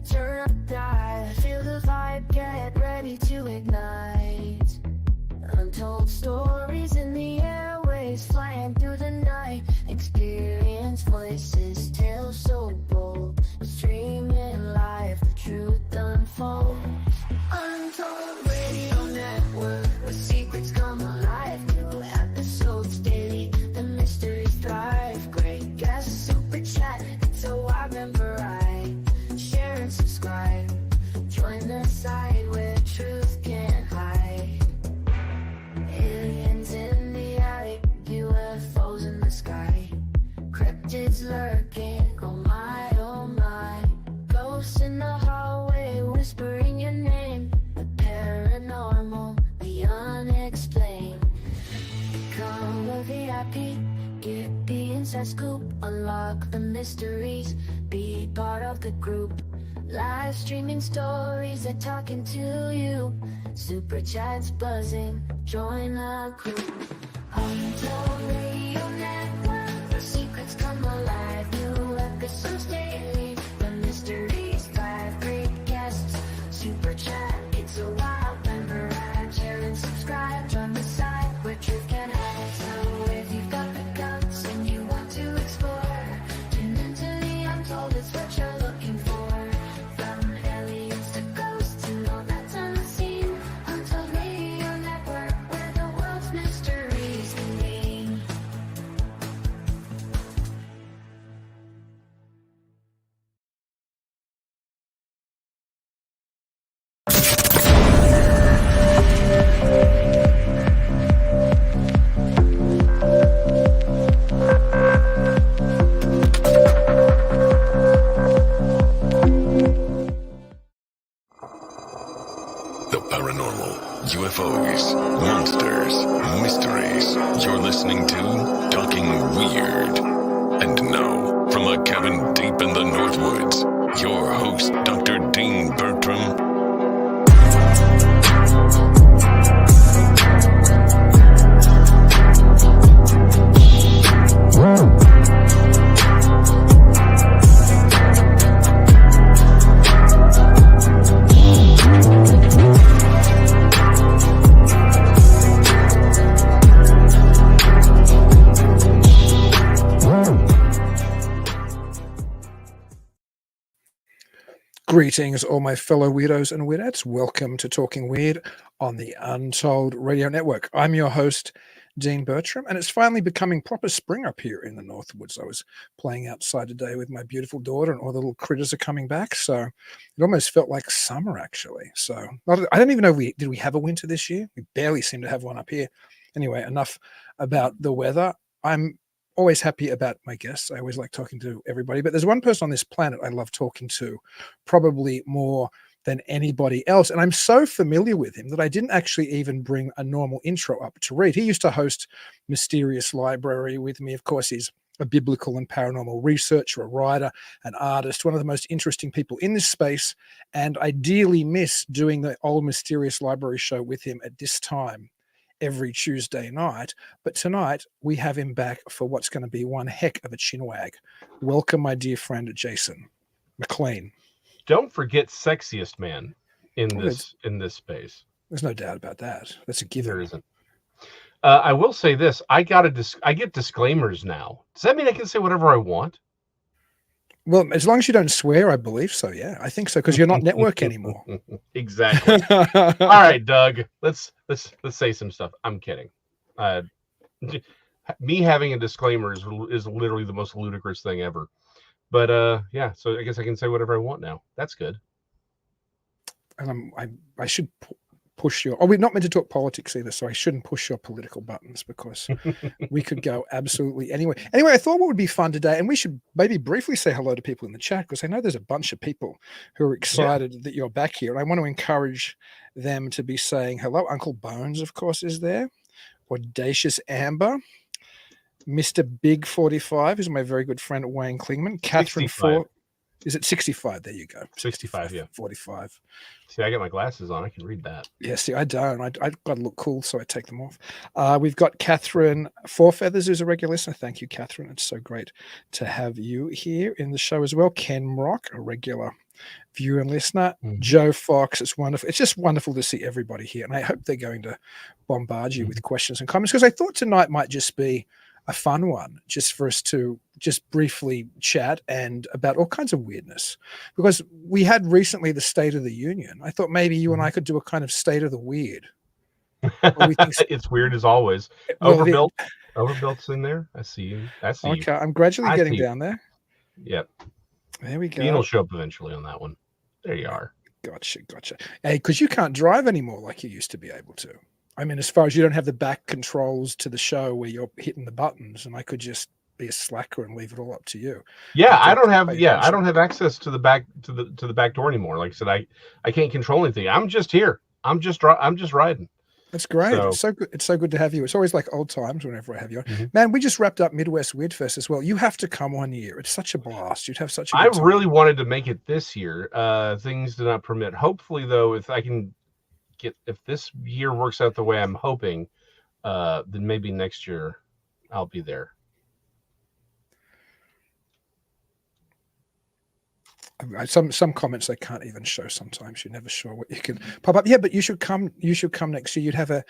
Turn up dive, feel the vibe, get ready to ignite. Untold stories in the airways, flying through the night. Experience voices, tales so bold. Streaming live, the truth unfolds. Untold Radio Network, where secrets come alive. New episodes daily, the mysteries thrive. Great guests, super chat, it's a wild and variety. Share and subscribe, join the side where truth can't hide. Aliens in the attic, UFOs in the sky. Cryptids lurking, oh my, oh my. Ghosts in the hallway, whispering your name. The paranormal, the unexplained. Become a VIP, get the inside scoop. Unlock the mysteries, be part of the group. Live streaming stories, they're talking to you. Super chats buzzing, join the group. Untold Radio Network, where secrets come alive. New episodes daily, the mysteries thrive. Great guests, super chat, it's a wild member ride. Share and subscribe, join the side where truth can hide. So if you've got the guts and you want to explore, tune into the Untold, it's what you're looking for. From aliens to ghosts and all that's unseen. Untold Radio Network, where the world's mysteries convene. The paranormal, UFOs, monsters, mysteries. You're listening to Talking Weird. And now, from a cabin deep in the Northwoods, your host, Dr. Dean Bertram. Greetings, all my fellow weirdos and weirdettes. Welcome to Talking Weird on the Untold Radio Network. I'm your host, Dean Bertram, and it's finally becoming proper spring up here in the Northwoods. I was playing outside today with my beautiful daughter, and all the little critters are coming back, so it almost felt like summer, actually. So I don't even know did we have a winter this year? We barely seem to have one up here. Anyway, enough about the weather. I'm always happy about my guests. I always like talking to everybody, but there's one person on this planet I love talking to, probably more than anybody else. And I'm so familiar with him that I didn't actually even bring a normal intro up to read. He used to host Mysterious Library with me. Of course, he's a biblical and paranormal researcher, a writer, an artist, one of the most interesting people in this space. And I dearly miss doing the old Mysterious Library show with him at this time every Tuesday night, but tonight we have him back for what's going to be one heck of a chinwag. Welcome, my dear friend Jason McLean. Don't forget sexiest man in this space. There's no doubt about that. That's a given. There isn't. I will say this: I get disclaimers now. Does that mean I can say whatever I want? Well, as long as you don't swear, I believe so. Yeah, I think so, because you're not network anymore. Exactly. All right, Doug. Let's say some stuff. I'm kidding. Me having a disclaimer is literally the most ludicrous thing ever. But yeah, so I guess I can say whatever I want now. That's good. And I should push your. Oh, we're not meant to talk politics either, so I shouldn't push your political buttons because we could go absolutely anywhere. Anyway, I thought what would be fun today, and we should maybe briefly say hello to people in the chat because I know there's a bunch of people who are excited that you're back here, and I want to encourage them to be saying hello. Uncle Bones, of course, is there. Audacious Amber. Mr. Big 45 is my very good friend Wayne Klingman. Catherine 4. Is it 65? There you go. 65, yeah. 45. See, I got my glasses on. I can read that. Yeah, see, I don't. I got to look cool, so I take them off. We've got Catherine Four Feathers, who's a regular listener. Thank you, Catherine. It's so great to have you here in the show as well. Ken Rock, a regular viewer and listener. Mhm. Joe Fox, it's wonderful. It's just wonderful to see everybody here. And I hope they're going to bombard you with questions and comments, because I thought tonight might just be a fun one, just for us to just briefly chat and about all kinds of weirdness. Because we had recently the State of the Union. I thought maybe you and I could do a kind of State of the Weird. We think It's weird as always. well, Overbuilt. Overbuilt's in there. I see you. I see you. okay, I'm gradually I getting see you. down there. Yep. There we Dean will go. show up eventually on that one. There you are. Gotcha. Hey, because you can't drive anymore like you used to be able to. I mean, as far as you don't have the back controls to the show where you're hitting the buttons, and I could just be a slacker and leave it all up to you. Yeah, Have to I don't pay have I attention. don't have access to the back to the back door anymore. Like I said, I can't control anything. I'm just here. I'm just riding. That's great. So- It's so good. It's so good to have you. It's always like old times whenever I have you on. Mhm. Man, we just wrapped up Midwest Weird Fest as well. You have to come one year. It's such a blast. You'd have such a I good time. really wanted to make it this year. Things did not permit. Hopefully, though, if this year works out the way I'm hoping, then maybe next year I'll be there. Some comments they can't even show sometimes. You're never sure what you can pop up. Yeah, but you should come next year. You'd have a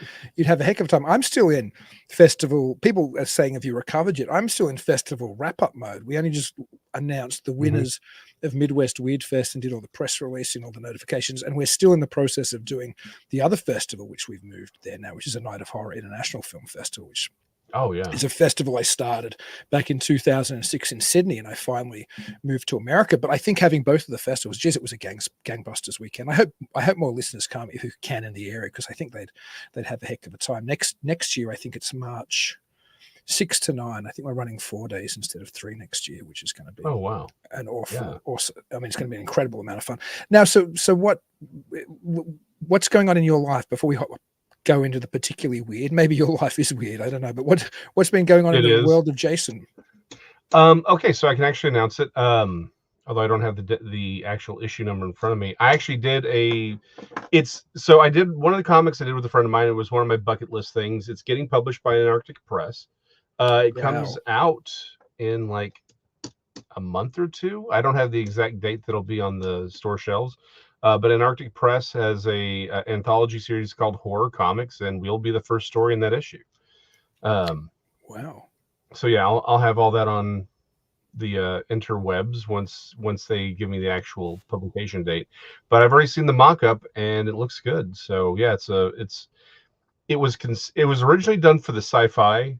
heck of a time. I'm still in festival. People are saying, have you recovered yet? I'm still in festival wrap-up mode. We only just announced the winners of Midwest Weird Fest and did all the press releasing, all the notifications, and we're still in the process of doing the other festival, which we've moved there now, which is a Night of Horror International Film Festival, which Oh yeah. is a festival I started back in 2006 in Sydney, and I finally moved to America. But I think having both of the festivals, geez, it was a gangbusters weekend. I hope more listeners come who can in the area, because I think they'd have a heck of a time. Next year, I think it's March 6 to 9. I think we're running 4 days instead of 3 next year, which is going to be Oh wow. an awful, Yeah. awesome. I mean, it's going to be an incredible amount of fun. Now, so what's going on in your life before we go into the particularly weird? Maybe your life is weird. I don't know, but what's been going on in the world of Jason? Okay, so I can actually announce it. Although I don't have the actual issue number in front of me. I actually did I did one of the comics I did with a friend of mine. It was one of my bucket list things. It's getting published by Antarctic Press. It comes out in like a month or two. I don't have the exact date that'll be on the store shelves. But Antarctic Press has a anthology series called Horror Comics, and we'll be the first story in that issue. Wow. So yeah, I'll have all that on the interwebs once they give me the actual publication date. But I've already seen the mock-up and it looks good. So yeah, it was originally done for the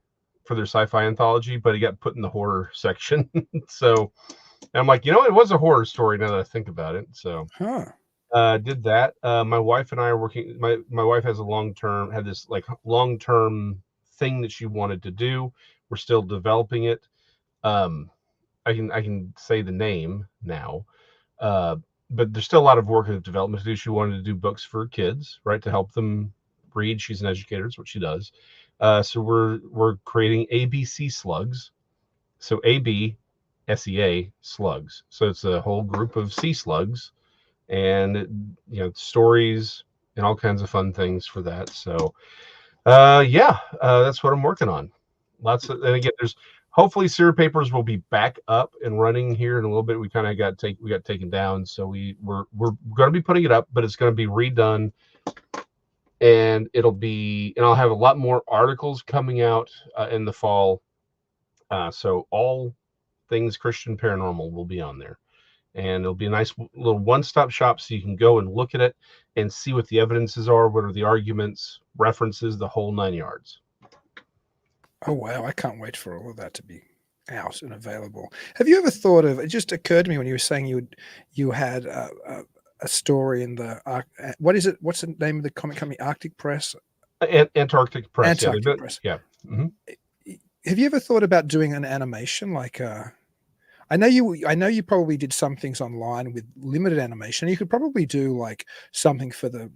their sci-fi anthology, but it got put in the horror section. So I'm like, it was a horror story now that I think about it. So did that. My wife and I are working. My wife has this like long-term thing that she wanted to do. We're still developing it. I can say the name now, but there's still a lot of work and development to do. She wanted to do books for kids, right, to help them read. She's an educator; that's what she does. So we're creating ABC slugs. So ABSEA slugs. So it's a whole group of sea slugs, and stories and all kinds of fun things for that. So that's what I'm working on. And again, there's hopefully Sewer Papers will be back up and running here in a little bit. We kind of got taken down, so we're going to be putting it up, but it's going to be redone, and I'll have a lot more articles coming out in the fall. So all things Christian paranormal will be on there, and it'll be a nice little one-stop shop, so you can go and look at it and see what the evidences are, what are the arguments, references, the whole 9 yards. Oh, wow. I can't wait for all of that to be out and available. Have you ever thought of, it just occurred to me when you were saying you had a story in the, what is it? What's the name of the comic company? Arctic Press? Antarctic Press. Antarctic Press. Yeah. Mm-hmm. Have you ever thought about doing an animation? Like, I know you probably did some things online with limited animation. You could probably do like something for the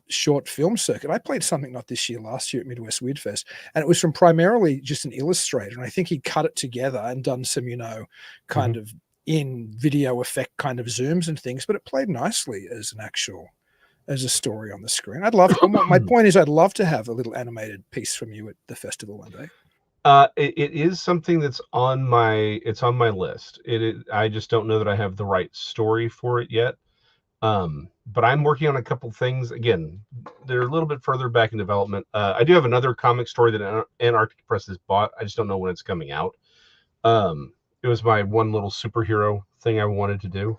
short film circuit. I played something not this year, last year at Midwest Weird Fest, and it was from primarily just an illustrator. And I think he cut it together and done some, kind of in video effect kind of zooms and things, but it played nicely as a story on the screen. My point is I'd love to have a little animated piece from you at the festival one day. It is something that's on my list. I just don't know that I have the right story for it yet. But I'm working on a couple things. Again, they're a little bit further back in development. I do have another comic story that Antarctic Press has bought. I just don't know when it's coming out. It was my one little superhero thing I wanted to do.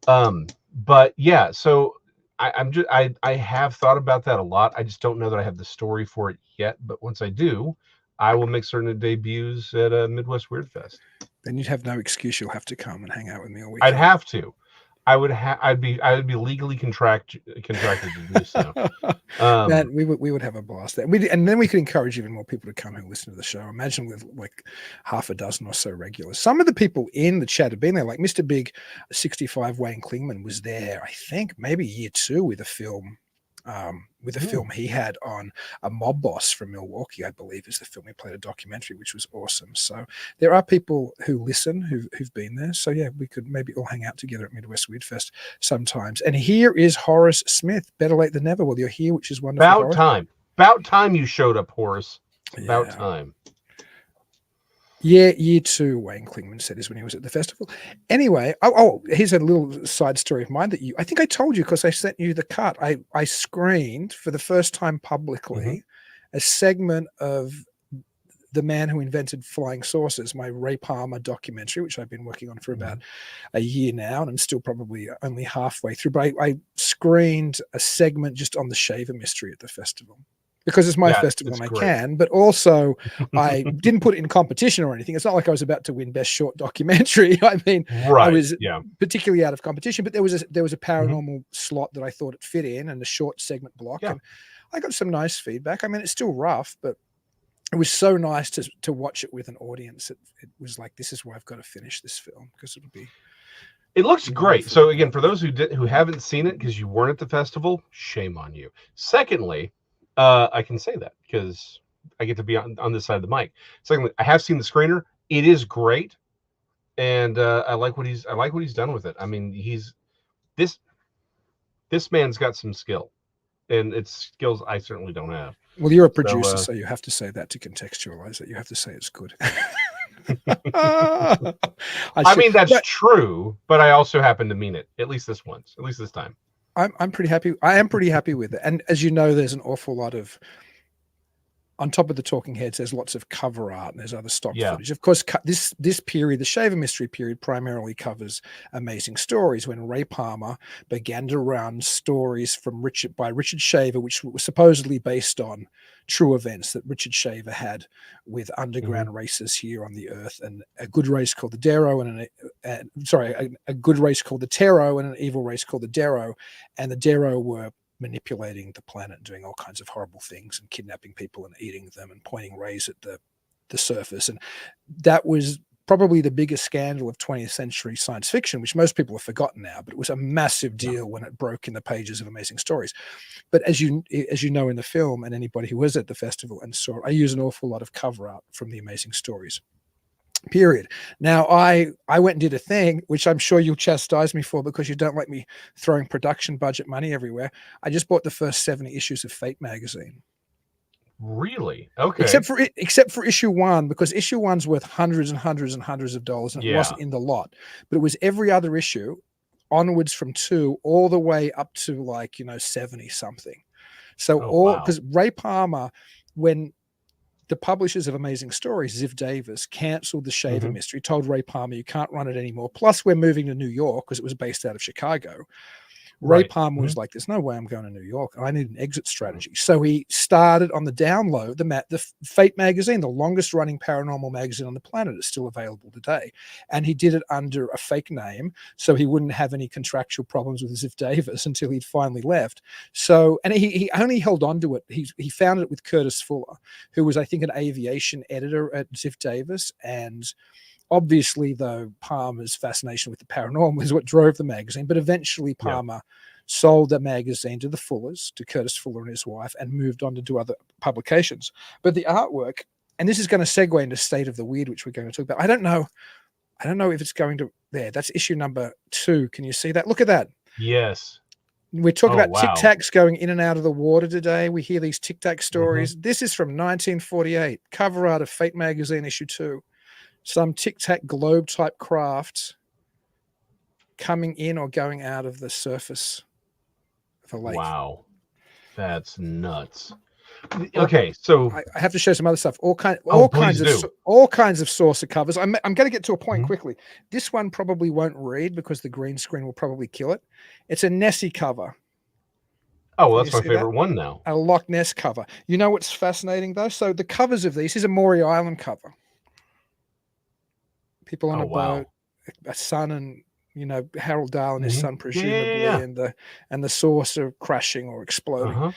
But yeah, so I have thought about that a lot. I just don't know that I have the story for it yet. But once I do, I will make certain it debuts at a Midwest Weird Fest. Then you'd have no excuse. You'll have to come and hang out with me all weekend. I'd have to. I'd be legally contracted to do so. Man, we would have a blast there. And then we could encourage even more people to come and listen to the show. Imagine with like half a dozen or so regulars. Some of the people in the chat have been there, like Mr. Big 65 Wayne Klingman was there, I think maybe year 2 with a film. Film he had on a mob boss from Milwaukee, I believe is the film. He played a documentary, which was awesome. So there are people who listen who've been there. So yeah, we could maybe all hang out together at Midwest Weird Fest sometimes. And here is Horace Smith. Better late than never. Well, you're here, which is wonderful. About time you showed up, Horace. About time. Yeah, year 2, Wayne Klingman said, is when he was at the festival. Anyway, here's a little side story of mine that I think I told you because I sent you the cut. I screened for the first time publicly a segment of The Man Who Invented Flying Saucers, my Ray Palmer documentary, which I've been working on for about a year now, and I'm still probably only halfway through. But I screened a segment just on the Shaver mystery at the festival. Because it's my festival and I can, but also I didn't put it in competition or anything. It's not like I was about to win best short documentary. I mean, I was particularly out of competition, but there was a paranormal slot that I thought it fit in and the short segment block. And I got some nice feedback. I mean, it's still rough, but it was so nice to watch it with an audience. It was like, this is why I've got to finish this film because it looks great. So again, for those who haven't seen it because you weren't at the festival, shame on you. Secondly, I can say that because I get to be on this side of the mic. Secondly, I have seen the screener. It is great, and I like what he's done with it. I mean, this man's got some skill, and it's skills I certainly don't have. Well, you're a producer, so you have to say that to contextualize it. You have to say it's good. I mean, that's true, but I also happen to mean it. At least this time. I'm pretty happy. I am pretty happy with it. And as you know, there's an awful lot of, on top of the talking heads, there's lots of cover art and there's other stock footage. Of course, this period, the Shaver mystery period, primarily covers amazing stories when Ray Palmer began to run stories from Richard Shaver, which was supposedly based on true events that Richard Shaver had with underground races here on the earth, and a good race called the Darrow a good race called the Tero and an evil race called the Darrow, and the Darrow were manipulating the planet, doing all kinds of horrible things and kidnapping people and eating them and pointing rays at the surface. And that was probably the biggest scandal of 20th century science fiction, which most people have forgotten now, but it was a massive deal when it broke in the pages of Amazing Stories. But as you know in the film, and anybody who was at the festival and saw it, I use an awful lot of cover art from the Amazing Stories period. Now, I went and did a thing, which I'm sure you'll chastise me for because you don't like me throwing production budget money everywhere. I just bought the first 70 issues of Fate magazine. Really? Okay. Except for issue 1, because issue 1's worth hundreds and hundreds and hundreds of dollars, and it wasn't in the lot. But it was every other issue onwards from 2 all the way up to 70 something. So because Ray Palmer, when the publishers of Amazing Stories, Ziv Davis, canceled the Shaver mystery, told Ray Palmer, you can't run it anymore. Plus, we're moving to New York because it was based out of Chicago. Ray Palmer was like, there's no way I'm going to New York. I need an exit strategy. So he started on the download, the Fate magazine, the longest running paranormal magazine on the planet, is still available today. And he did it under a fake name, so he wouldn't have any contractual problems with Ziv Davis until he'd finally left. So, and he only held on to it. He founded it with Curtis Fuller, who was, I think, an aviation editor at Ziv Davis. And obviously, though, Palmer's fascination with the paranormal is what drove the magazine. But eventually, Palmer sold the magazine to the Fullers, to Curtis Fuller and his wife, and moved on to do other publications. But the artwork, and this is going to segue into State of the Weird, which we're going to talk about. I don't know if it's going to there. That's issue number 2. Can you see that? Look at that. Yes. We talk Oh, about wow. Tic Tacs going in and out of the water today. We hear these Tic Tac Mm-hmm. stories. This is from 1948, cover art of Fate magazine issue 2. Some Tic Tac globe type crafts coming in or going out of the surface of a lake. Wow, that's nuts. Okay, so I have to show some other stuff. All kinds do. of saucer covers. I'm going to get to a point Mhm. quickly. This one probably won't read because the green screen will probably kill it. It's a Nessie cover. Oh, well, Can that's you my see favorite that? one now. A Loch Ness cover. You know what's fascinating though? So the covers of these is a Maury Island cover. People on Oh, a wow. boat, a son and Harold Dahl and his Mhm. son presumably, Yeah. and the saucer crashing or exploding. Uh-huh.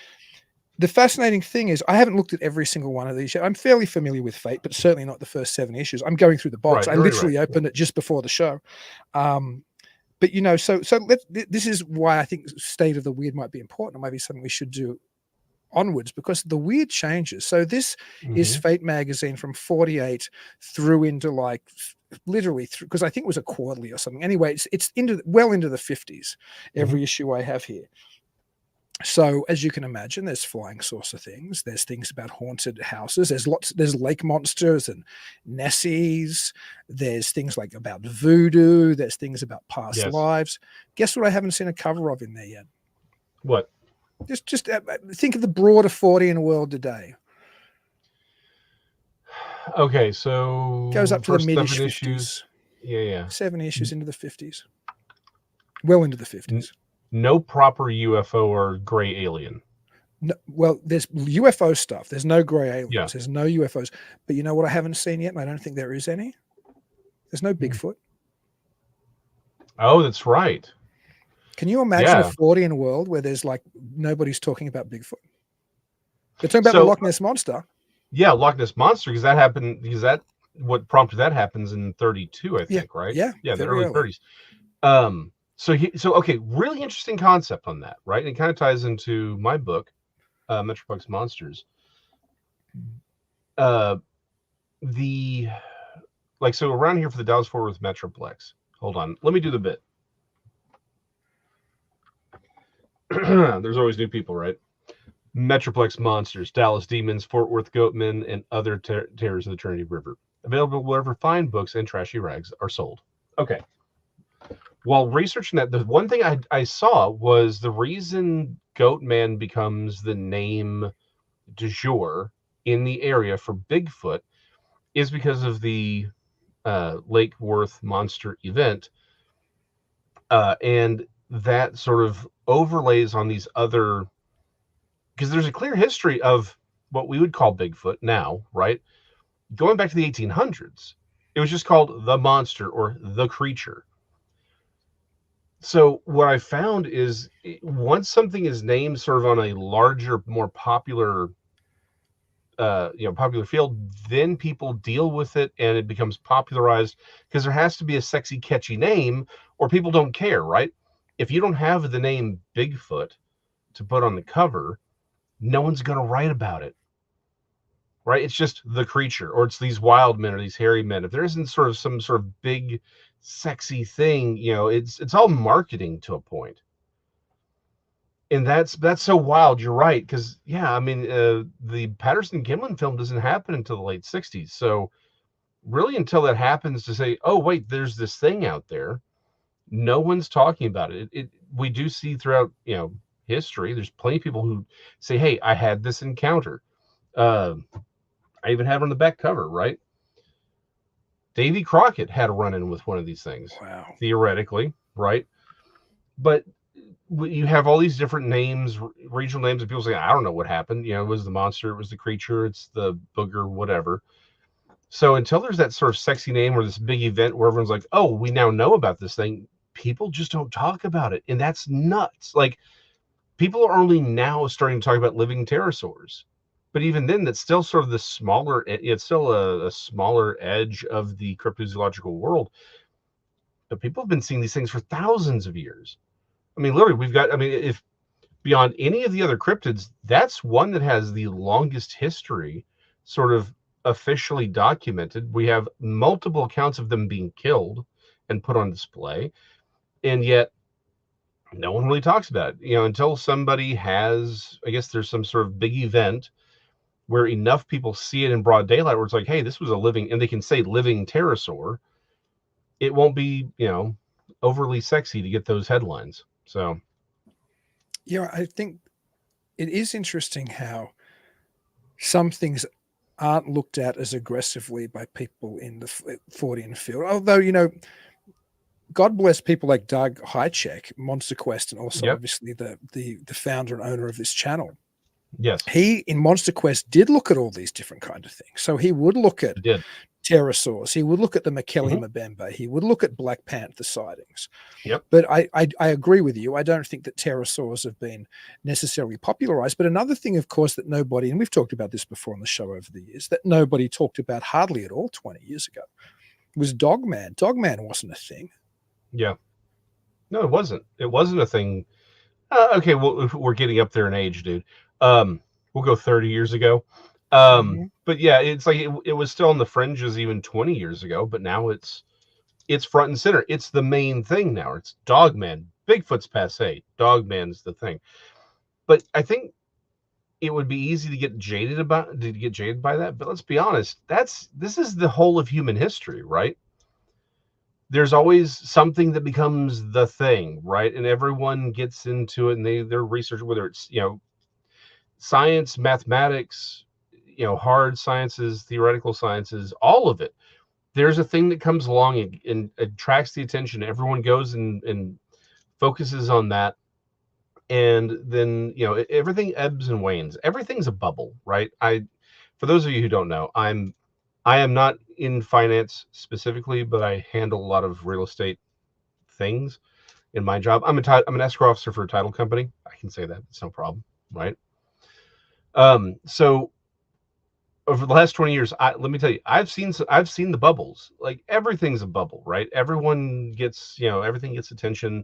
The fascinating thing is I haven't looked at every single one of these yet. I'm fairly familiar with Fate, but certainly not the first 7 issues. I'm going through the box. Right, I right, literally right. opened it just before the show. But this is why I think State of the Weird might be important. It might be something we should do onwards because the weird changes. So this is Mhm. Fate magazine from 48 through into like literally through, because I think it was a quarterly or something. Anyway, it's well into the 50s, every issue I have here. So as you can imagine, there's flying saucer things. There's things about haunted houses. There's lake monsters and Nessies. There's things like about voodoo. There's things about past Yes. lives. Guess what I haven't seen a cover of in there yet? What? Just think of the broader Fortean world today. Okay, so Goes up to the first mid-ish 7 50s. issues. Yeah. 7 issues into the 50s. Well into the 50s. No proper UFO or gray alien. No, well, there's UFO stuff. There's no gray aliens. Yeah. There's no UFOs. But you know what I haven't seen yet? And I don't think there is any? There's no Bigfoot. Oh, that's right. Can you imagine a Fortean world where there's like nobody's talking about Bigfoot? They're talking about the Loch Ness Monster. Yeah, Loch Ness Monster, because that happened, because that what prompted that happens in 32, I think, right? Yeah, the early 30s. So okay, really interesting concept on that, right? And it kind of ties into my book, Metroplex Monsters. So around here for the Dallas-Fort Worth Metroplex. Hold on, let me do the bit. There's always new people, right? Metroplex Monsters, Dallas Demons, Fort Worth Goatmen, and other terrors of the Trinity River. Available wherever fine books and trashy rags are sold. Okay. While researching that, the one thing I saw was the reason Goatman becomes the name du jour in the area for Bigfoot is because of the Lake Worth monster event. And that sort of overlays on these other, because there's a clear history of what we would call Bigfoot now, right? Going back to the 1800s, it was just called the monster or the creature. So what I found is once something is named sort of on a larger, more popular, popular field, then people deal with it and it becomes popularized because there has to be a sexy, catchy name or people don't care, right? If you don't have the name Bigfoot to put on the cover, no one's going to write about it, right? It's just the creature, or it's these wild men or these hairy men. If there isn't sort of some sort of big, sexy thing, it's all marketing to a point. And that's so wild. You're right, because the Patterson-Gimlin film doesn't happen until the late 60s. So really, until that happens, to say, oh wait, there's this thing out there, no one's talking about it. We do see throughout history, there's plenty of people who say, hey, I had this encounter. I even have it on the back cover, right? Davy Crockett had a run-in with one of these things. Wow. Theoretically, right? But you have all these different names, regional names, and people say, I don't know what happened. It was the monster, it was the creature, it's the booger, whatever. So until there's that sort of sexy name or this big event where everyone's like, oh, we now know about this thing, people just don't talk about it. And that's nuts. Like, people are only now starting to talk about living pterosaurs. But even then, that's still sort of the smaller, it's still a smaller edge of the cryptozoological world. But people have been seeing these things for thousands of years. I mean, literally, if beyond any of the other cryptids, that's one that has the longest history sort of officially documented. We have multiple accounts of them being killed and put on display. And yet, no one really talks about it, until somebody has, I guess there's some sort of big event where enough people see it in broad daylight where it's like, hey, this was a living, and they can say living pterosaur. It won't be, overly sexy to get those headlines. So, Yeah, I think it is interesting how some things aren't looked at as aggressively by people in the Fortean field. Although, God bless people like Doug Hychek, Monster Quest, and also yep, obviously the founder and owner of this channel. yes, He in Monster Quest did look at all these different kind of things. So he would look at it did. pterosaurs, he would look at the McKelly Hmm. Mbembe, he would look at Black Panther sightings. Yep. But I agree with you. I don't think that pterosaurs have been necessarily popularized. But another thing, of course, that nobody, and we've talked about this before on the show over the years, that nobody talked about hardly at all 20 years ago was Dogman. Dogman wasn't a thing. Yeah. No, it wasn't. It wasn't a thing. Okay, well, if we're getting up there in age, dude. We'll go 30 years ago. But yeah, it's like it was still on the fringes even 20 years ago, but now it's front and center. It's the main thing now. It's Dogman. Bigfoot's passe. Dogman's the thing. But I think it would be easy to get jaded by that. But let's be honest, this is the whole of human history, right? There's always something that becomes the thing, right? And everyone gets into it, and they're research, whether it's science, mathematics, hard sciences, theoretical sciences, all of it. There's a thing that comes along and attracts the attention. Everyone goes and focuses on that, and then everything ebbs and wanes. Everything's a bubble, right? For those of you who don't know, I am not in finance specifically, but I handle a lot of real estate things in my job. I'm an escrow officer for a title company. I can say that, it's no problem, right? So over the last 20 years, let me tell you, I've seen the bubbles. Like, everything's a bubble, right? Everyone gets, everything gets attention.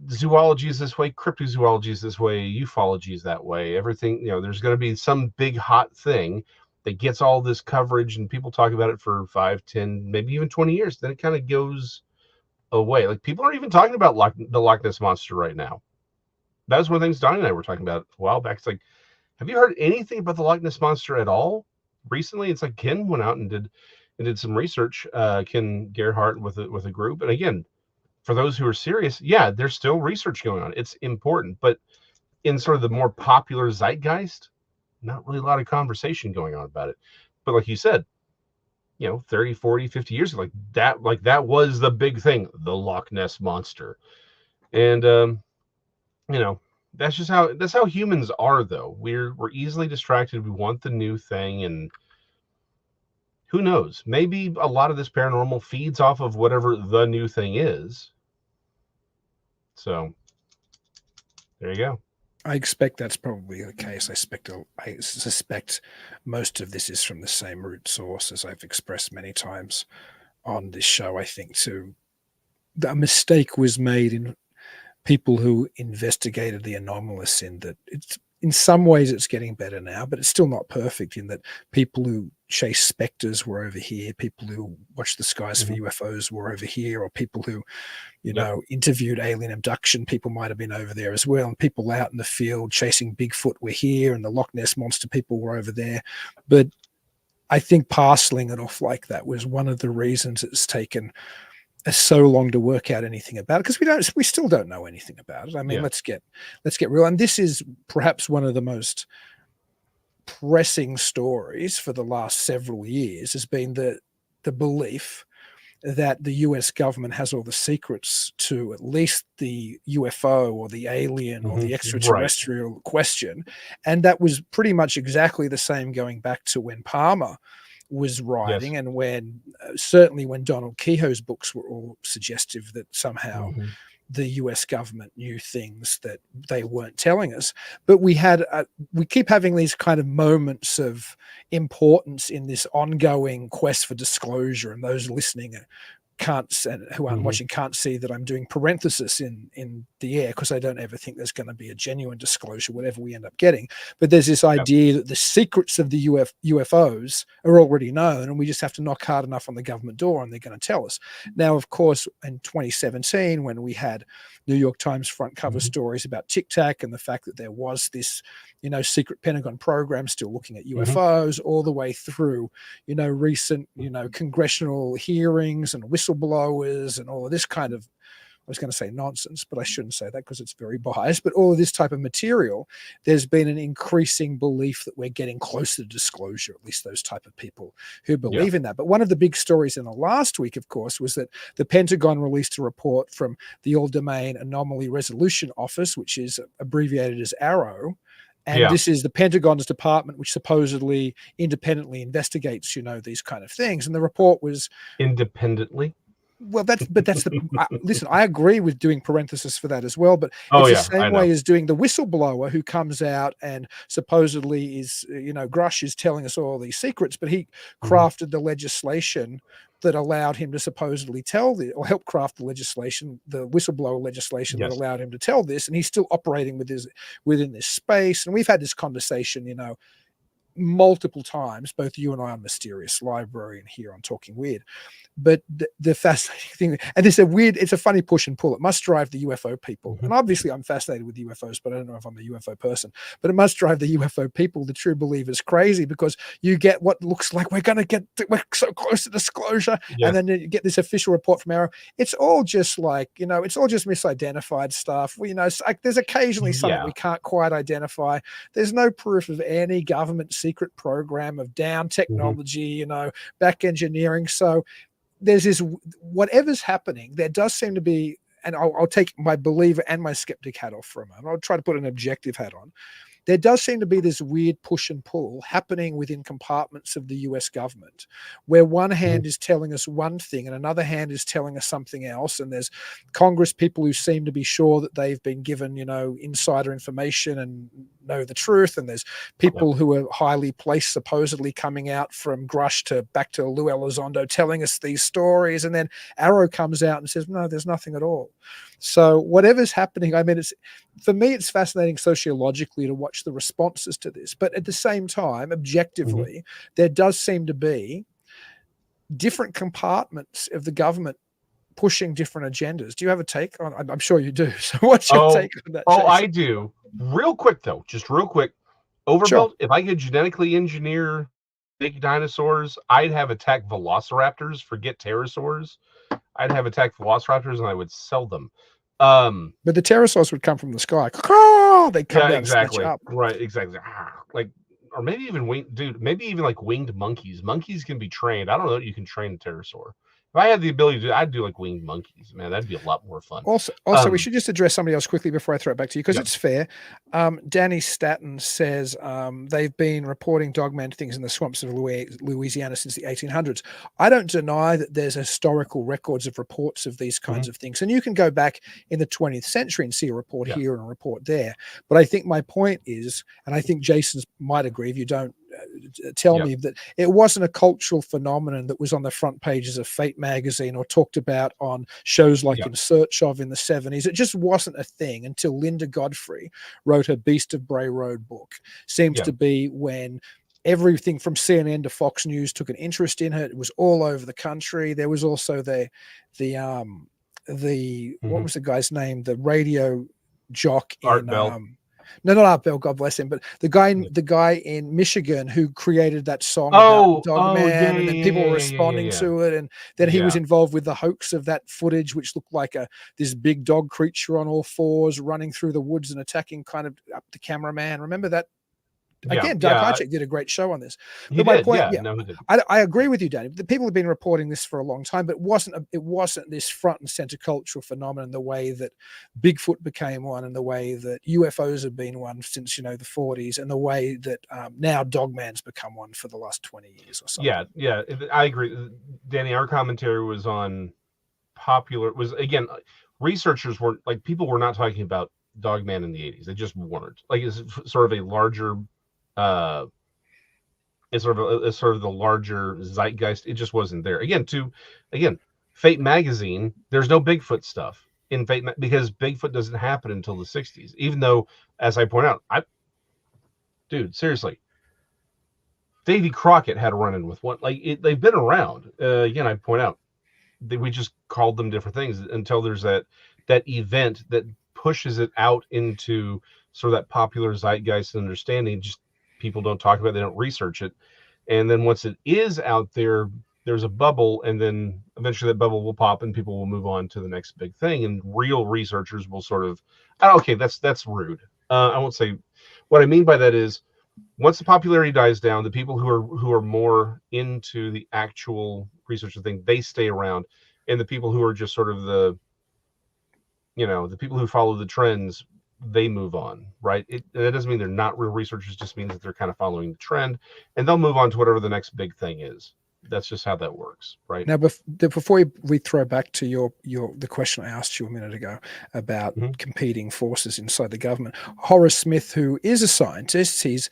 Zoology is this way, cryptozoology is this way, ufology is that way. Everything, there's going to be some big hot thing that gets all this coverage, and people talk about it for 5, 10, maybe even 20 years. Then it kind of goes away. Like, people aren't even talking about the Loch Ness Monster right now. That was one of the things Donnie and I were talking about a while back. It's like, have you heard anything about the Loch Ness Monster at all recently? It's like Ken went out and did some research. Ken Gerhardt with a group. And again, for those who are serious, yeah, there's still research going on. It's important, but in sort of the more popular zeitgeist, not really a lot of conversation going on about it. But like you said, 30, 40, 50 years ago, that was the big thing, the Loch Ness Monster. And that's how humans are, though. We're easily distracted. We want the new thing, and who knows? Maybe a lot of this paranormal feeds off of whatever the new thing is. So there you go. I expect that's probably the case. I suspect most of this is from the same root source, as I've expressed many times on this show. I think a mistake was made in people who investigated the anomalous, in that it's, in some ways it's getting better now, but it's still not perfect, in that people who chase specters were over here, people who watch the skies for UFOs were over here, or people who interviewed alien abduction people might have been over there as well, and people out in the field chasing Bigfoot were here, and the Loch Ness Monster people were over there. But I think parceling it off like that was one of the reasons it's taken so long to work out anything about it, because we still don't know anything about it. I mean, let's get real. And this is perhaps one of the most pressing stories for the last several years, has been the belief that the US government has all the secrets to at least the UFO or the alien or the extraterrestrial question. And that was pretty much exactly the same going back to when Palmer was writing, and when certainly when Donald Kehoe's books were all suggestive that somehow the US government knew things that they weren't telling us. But we keep having these kind of moments of importance in this ongoing quest for disclosure, and those listening who aren't watching can't see that I'm doing parenthesis in the air because I don't ever think there's going to be a genuine disclosure, whatever we end up getting. But there's this idea that the secrets of the UFOs are already known, and we just have to knock hard enough on the government door, and they're going to tell us. Now, of course, in 2017, when we had New York Times front cover stories about Tic Tac and the fact that there was this, secret Pentagon program still looking at UFOs, all the way through, recent, congressional hearings and whistleblowers and all of this kind of, I was going to say nonsense, but I shouldn't say that because it's very biased, but all of this type of material, there's been an increasing belief that we're getting closer to disclosure, at least those type of people who believe in that. But one of the big stories in the last week, of course, was that the Pentagon released a report from the All-Domain Anomaly Resolution Office, which is abbreviated as ARROW. And this is the Pentagon's department, which supposedly independently investigates, these kind of things. And the report was independently. Well, listen, I agree with doing parenthesis for that as well, but it's the same way as doing the whistleblower who comes out and supposedly is, Grush is telling us all these secrets, but he crafted the legislation that allowed him to supposedly tell this, or help craft the legislation, the whistleblower legislation that allowed him to tell this, and he's still operating within this space. And we've had this conversation, multiple times, both you and I on Mysterious Library and here on Talking Weird. But the fascinating thing, and it's a funny push and pull. It must drive the UFO people. And obviously I'm fascinated with UFOs, but I don't know if I'm a UFO person, but it must drive the UFO people, the true believers, crazy, because you get what looks like we're so close to disclosure. And then you get this official report from Arrow. It's all just like, it's all just misidentified stuff. There's occasionally something we can't quite identify. There's no proof of any government secret program of down technology, back engineering. So there's this, whatever's happening, there does seem to be, and I'll take my believer and my skeptic hat off for a moment. I'll try to put an objective hat on. There does seem to be this weird push and pull happening within compartments of the US government, where one hand is telling us one thing and another hand is telling us something else. And there's Congress people who seem to be sure that they've been given, insider information and know the truth. And there's people who are highly placed, supposedly coming out from Grush back to Lou Elizondo telling us these stories. And then Arrow comes out and says, no, there's nothing at all. So whatever's happening, for me, it's fascinating sociologically to watch the responses to this. But at the same time, objectively, there does seem to be different compartments of the government pushing different agendas. Do you have a take on? I'm sure you do. So what's your take on that? Jason? I do. Real quick, though, just real quick. Overbuilt. Sure. If I could genetically engineer big dinosaurs, I'd have attack velociraptors. Forget pterosaurs. I'd have attacked velociraptors and I would sell them. But the pterosaurs would come from the sky. They come down exactly. And snatch up. Right, exactly. Or maybe even like winged monkeys. Monkeys can be trained. I don't know that you can train a pterosaur. If I had the ability to, I'd do like winged monkeys. Man, that'd be a lot more fun. Also, we should just address somebody else quickly before I throw it back to you, because it's fair. Danny Staton says they've been reporting dogman things in the swamps of Louisiana since the 1800s. I don't deny that there's historical records of reports of these kinds of things. And you can go back in the 20th century and see a report here and a report there. But I think my point is, and I think Jason might agree, if you don't, tell me, that it wasn't a cultural phenomenon that was on the front pages of Fate magazine or talked about on shows like In Search Of in the 70s. It just wasn't a thing until Linda Godfrey wrote her Beast of Bray Road book. Seems to be when everything from CNN to Fox News took an interest in it. It was all over the country. There was also the what was the guy's name? The radio jock Art in Bell. No, not Art Bell, God bless him, but the guy in Michigan who created that song about Dogman, and then people were responding to it, and then he was involved with the hoax of that footage, which looked like this big dog creature on all fours running through the woods and attacking kind of up the cameraman. Remember that? Again, Doug Hajek did a great show on this. But my point, I agree with you, Danny. The people have been reporting this for a long time, but it wasn't this front and center cultural phenomenon the way that Bigfoot became one, and the way that UFOs have been one since the 40s, and the way that now Dogman's become one for the last 20 years or so. Yeah, I agree, Danny. Our commentary was on again, researchers weren't like, people were not talking about Dogman in the 80s. They just weren't. Like, it's sort of a larger. It's sort of the larger zeitgeist. It just wasn't there. Again, Fate magazine, there's no Bigfoot stuff in Fate because Bigfoot doesn't happen until the 60s. Even though, as I point out, dude, seriously, Davy Crockett had a run-in with one. Like they've been around. Again, I point out we just called them different things until there's that event that pushes it out into sort of that popular zeitgeist and understanding. Just people don't talk about it, they don't research it, and then once it is out there, there's a bubble, and then eventually that bubble will pop and people will move on to the next big thing, and real researchers will sort of, okay, that's rude. I won't say. What I mean by that is, once the popularity dies down, the people who are more into the actual research of things, they stay around, and the people who are just sort of the people who follow the trends, they move on, right? That doesn't mean they're not real researchers, just means that they're kind of following the trend, and they'll move on to whatever the next big thing is. That's just how that works, right? Now, before we throw back to the question I asked you a minute ago about competing forces inside the government, Horace Smith, who is a scientist, he's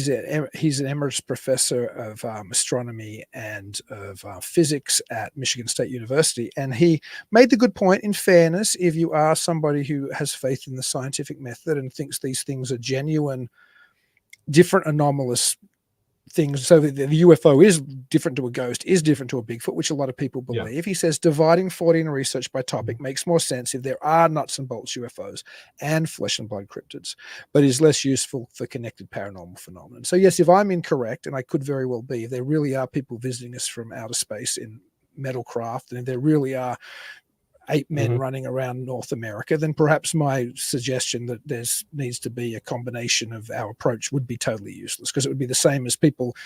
an emeritus professor of astronomy and of physics at Michigan State University, and he made the good point. In fairness, if you are somebody who has faith in the scientific method and thinks these things are genuine, different anomalous things, so the UFO is different to a ghost, is different to a Bigfoot, which a lot of people believe. Yeah. He says dividing Fortean research by topic makes more sense if there are nuts and bolts UFOs and flesh and blood cryptids, but is less useful for connected paranormal phenomena. So yes, if I'm incorrect, and I could very well be, if there really are people visiting us from outer space in metal craft, and if there really are 8 men running around North America, then perhaps my suggestion that there needs to be a combination of our approach would be totally useless, because it would be the same as people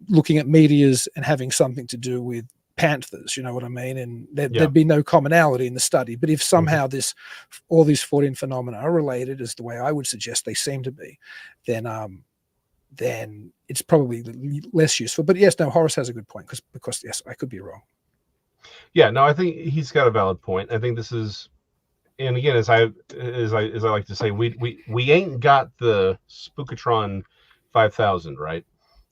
looking at meteors and having something to do with panthers, you know what I mean? And there'd be no commonality in the study. But if somehow all these Fortean phenomena are related, as the way I would suggest they seem to be, then it's probably less useful. But yes, no, Horace has a good point, because yes, I could be wrong. Yeah, no, I think he's got a valid point. I think this is, and again, as I like to say, we ain't got the Spookatron 5000, right?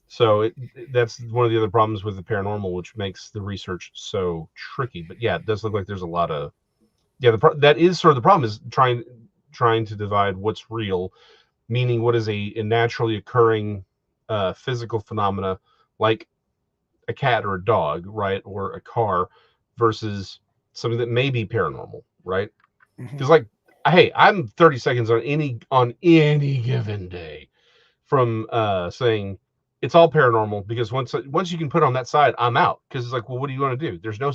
So that's one of the other problems with the paranormal, which makes the research so tricky. But yeah, it does look like there's a lot of that is sort of the problem, is trying to divide what's real, meaning what is a naturally occurring physical phenomena like a cat or a dog, right, or a car, versus something that may be paranormal, right? Because like, hey, I'm 30 seconds on any given day from saying it's all paranormal, because once you can put on that side, I'm out. Because it's like, well, what do you want to do? There's no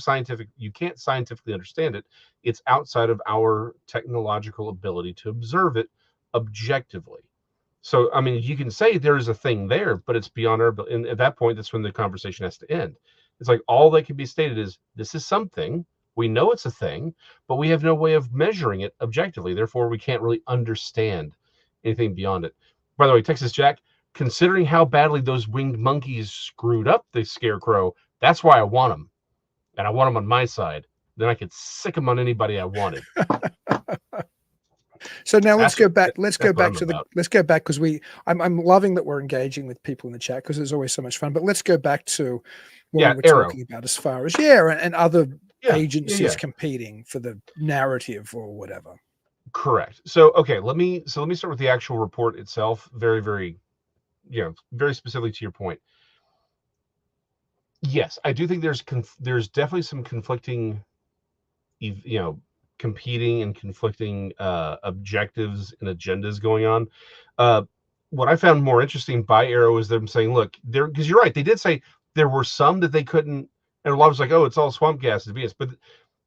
you can't scientifically understand it. It's outside of our technological ability to observe it objectively. So, I mean, you can say there is a thing there, but it's beyond our ability. And at that point, that's when the conversation has to end. It's like, all that can be stated is, this is something, we know it's a thing, but we have no way of measuring it objectively. Therefore, we can't really understand anything beyond it. By the way, Texas Jack, considering how badly those winged monkeys screwed up the scarecrow, that's why I want them. And I want them on my side. Then I could sick them on anybody I wanted. So now let's go back because I'm loving that we're engaging with people in the chat, because it's always so much fun. But let's go back to what we were talking about, as far as and other agencies competing for the narrative or whatever. Correct. So okay, let me start with the actual report itself. Very, very, very specifically to your point. Yes, I do think there's definitely some conflicting, competing and conflicting objectives and agendas going on. What I found more interesting by Arrow is them saying, look, because you're right, they did say there were some that they couldn't, and a lot was like, oh, it's all swamp gas and VS. But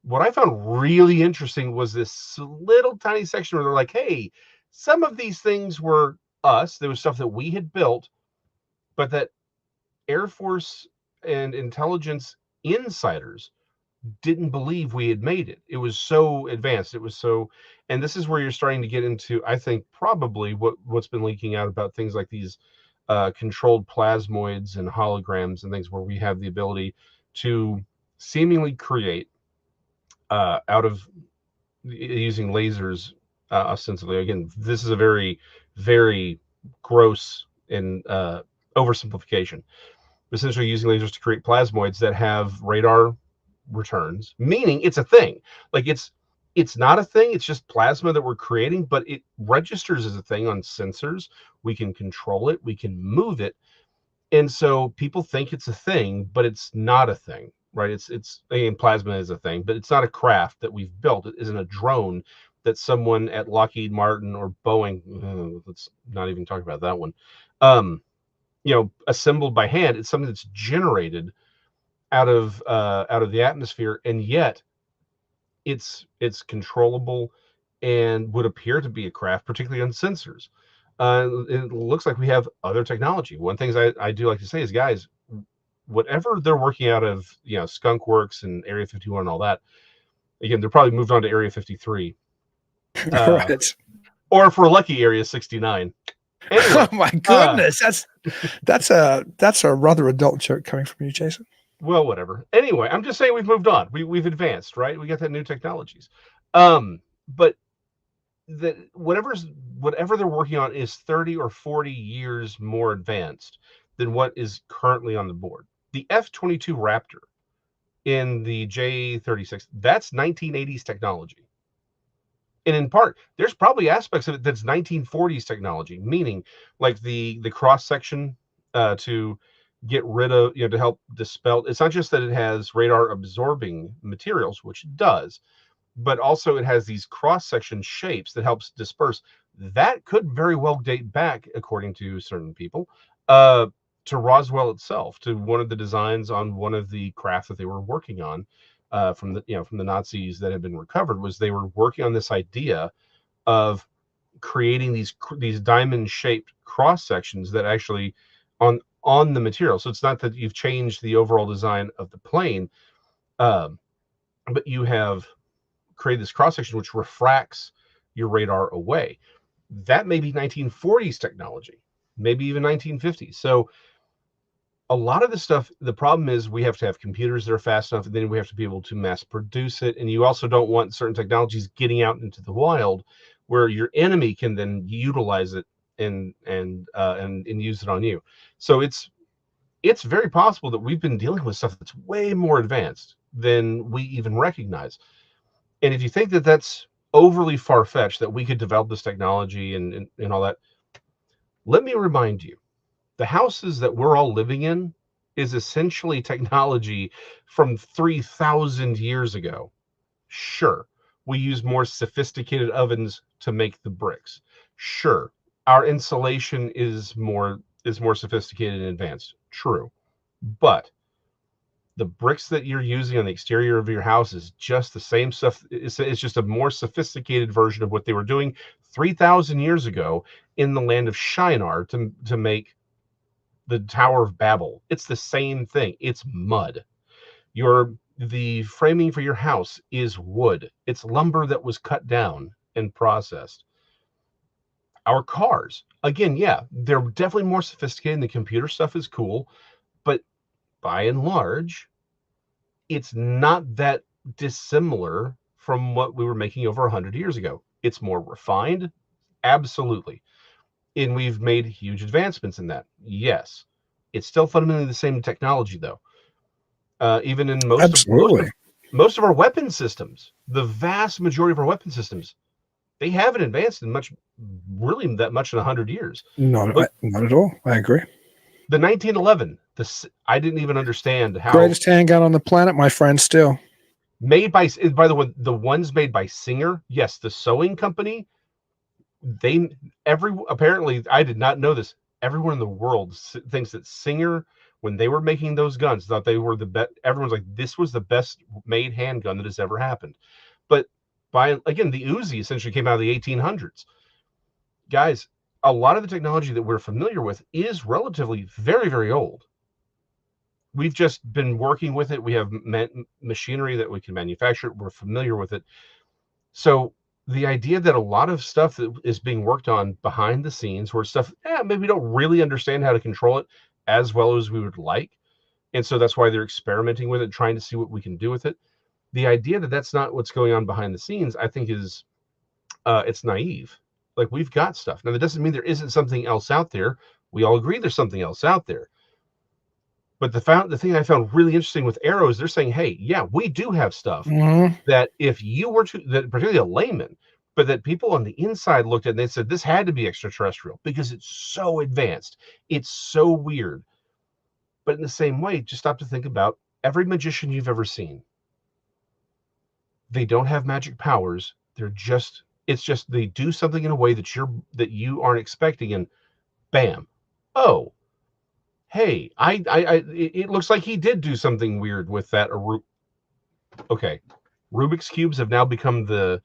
what I found really interesting was this little tiny section where they're like, hey, some of these things were us. There was stuff that we had built, but that Air Force and intelligence insiders didn't believe we had made it. It was so advanced. It was so, and this is where you're starting to get into, I think, probably what's been leaking out about things like these controlled plasmoids and holograms and things, where we have the ability to seemingly create out of using lasers ostensibly. Again, this is a very, very gross and oversimplification. Essentially using lasers to create plasmoids that have radar returns, meaning it's a thing. Like it's not a thing, it's just plasma that we're creating, but it registers as a thing on sensors. We can control it, we can move it. And so people think it's a thing, but it's not a thing, right? Again, plasma is a thing, but it's not a craft that we've built. It isn't a drone that someone at Lockheed Martin or Boeing, let's not even talk about that one, assembled by hand. It's something that's generated out of the atmosphere, and yet it's controllable and would appear to be a craft, particularly on sensors. It looks like we have other technology. One thing I do like to say is, guys, whatever they're working out of, Skunk Works and Area 51 and all that, again, they're probably moved on to Area 53. Right. Or if we're lucky, Area 69. Anyway, Oh my goodness, that's a rather adult joke coming from you, Jason. Well, whatever. Anyway, I'm just saying we've moved on. We've advanced, right? We got that new technologies. But whatever they're working on is 30 or 40 years more advanced than what is currently on the board. The F-22 Raptor in the J-36, that's 1980s technology. And in part, there's probably aspects of it that's 1940s technology, meaning like the cross section to get rid of, to help dispel. It's not just that it has radar absorbing materials, which it does, but also it has these cross section shapes that helps disperse. That could very well date back, according to certain people, to Roswell itself, to one of the designs on one of the craft that they were working on. From the Nazis that had been recovered, was they were working on this idea of creating these diamond shaped cross sections that actually on the material. So it's not that you've changed the overall design of the plane, but you have created this cross section which refracts your radar away. That may be 1940s technology, maybe even 1950s. So a lot of this stuff, the problem is we have to have computers that are fast enough, and then we have to be able to mass produce it. And you also don't want certain technologies getting out into the wild where your enemy can then utilize it and use it on you. So it's very possible that we've been dealing with stuff that's way more advanced than we even recognize. And if you think that that's overly far-fetched, that we could develop this technology and all that, let me remind you, the houses that we're all living in is essentially technology from 3,000 years ago. Sure, we use more sophisticated ovens to make the bricks. Sure, our insulation is more sophisticated and advanced. True, but the bricks that you're using on the exterior of your house is just the same stuff. It's just a more sophisticated version of what they were doing 3,000 years ago in the land of Shinar to make the Tower of Babel. It's the same thing. It's mud. The framing for your house is wood. It's lumber that was cut down and processed. Our cars, again, yeah, they're definitely more sophisticated, and the computer stuff is cool, but by and large, it's not that dissimilar from what we were making over 100 years ago. It's more refined, absolutely. And we've made huge advancements in that. Yes. It's still fundamentally the same technology, though. Even in most of our weapon systems, the vast majority of our weapon systems, they haven't advanced in really that much in 100 years. Not at all. I agree. The 1911, I didn't even understand how. Greatest handgun on the planet, my friend, still. Made by the way, the ones made by Singer, yes, the sewing company, apparently, I did not know this, everyone in the world thinks that Singer, when they were making those guns, thought they were the best. Everyone's like, this was the best made handgun that has ever happened. But again, the Uzi essentially came out of the 1800s. Guys, a lot of the technology that we're familiar with is relatively very, very old. We've just been working with it. We have machinery that we can manufacture it. We're familiar with it. So the idea that a lot of stuff that is being worked on behind the scenes, where stuff, maybe we don't really understand how to control it as well as we would like, and so that's why they're experimenting with it, trying to see what we can do with it. The idea that that's not what's going on behind the scenes, I think, is it's naive. Like, we've got stuff. Now, that doesn't mean there isn't something else out there. We all agree there's something else out there. But the thing I found really interesting with arrows, they're saying, hey, yeah, we do have stuff Mhm. that if you were to, that particularly a layman, but that people on the inside looked at and they said this had to be extraterrestrial because it's so advanced, it's so weird. But in the same way, just stop to think about every magician you've ever seen. They don't have magic powers. They're just, it's just they do something in a way that you aren't expecting, and bam, oh, hey, it looks like he did do something weird with that. Okay, Rubik's cubes have now become the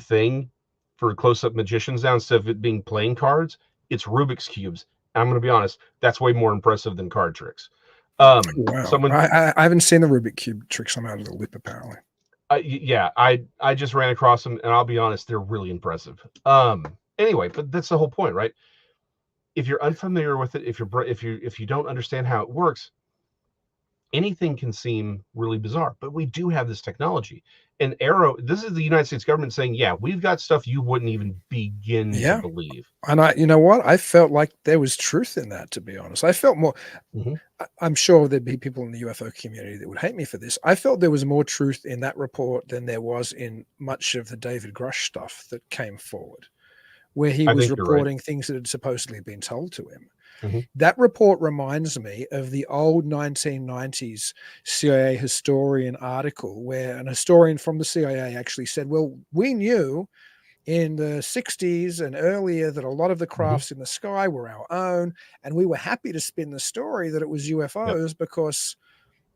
thing for close-up magicians now. Instead of it being playing cards, it's Rubik's cubes. And I'm going to be honest, that's way more impressive than card tricks. Wow. Someone, I haven't seen the Rubik Cube tricks. I'm out of the loop, apparently. yeah, I just ran across them, and I'll be honest, they're really impressive. Anyway, but that's the whole point, right? If you're unfamiliar with it, if you don't understand how it works, anything can seem really bizarre. But we do have this technology. And Arrow, this is the United States government saying, yeah, we've got stuff you wouldn't even begin to Yeah. believe. And you know what? I felt like there was truth in that, to be honest. I felt more, Mhm. I'm sure there'd be people in the UFO community that would hate me for this. I felt there was more truth in that report than there was in much of the David Grush stuff that came forward, where he I was think you're right. reporting things that had supposedly been told to him. Mhm. That report reminds me of the old 1990s CIA historian article where an historian from the CIA actually said, well, we knew in the 60s and earlier that a lot of the Mhm. crafts in the sky were our own, and we were happy to spin the story that it was Yep. UFOs because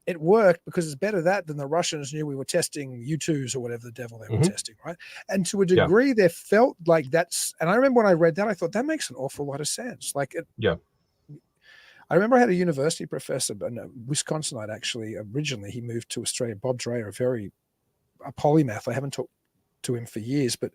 it worked, because it's better that than the Russians knew we were testing U-2s or whatever the devil they were Mhm. testing, right? And to a Yeah. degree, there felt like that's, and I remember when I read that, I thought that makes an awful lot of sense. Like Yeah. I remember I had a university professor, a Wisconsinite actually, originally. He moved to Australia, Bob Dreyer, a polymath. I haven't talked to him for years, but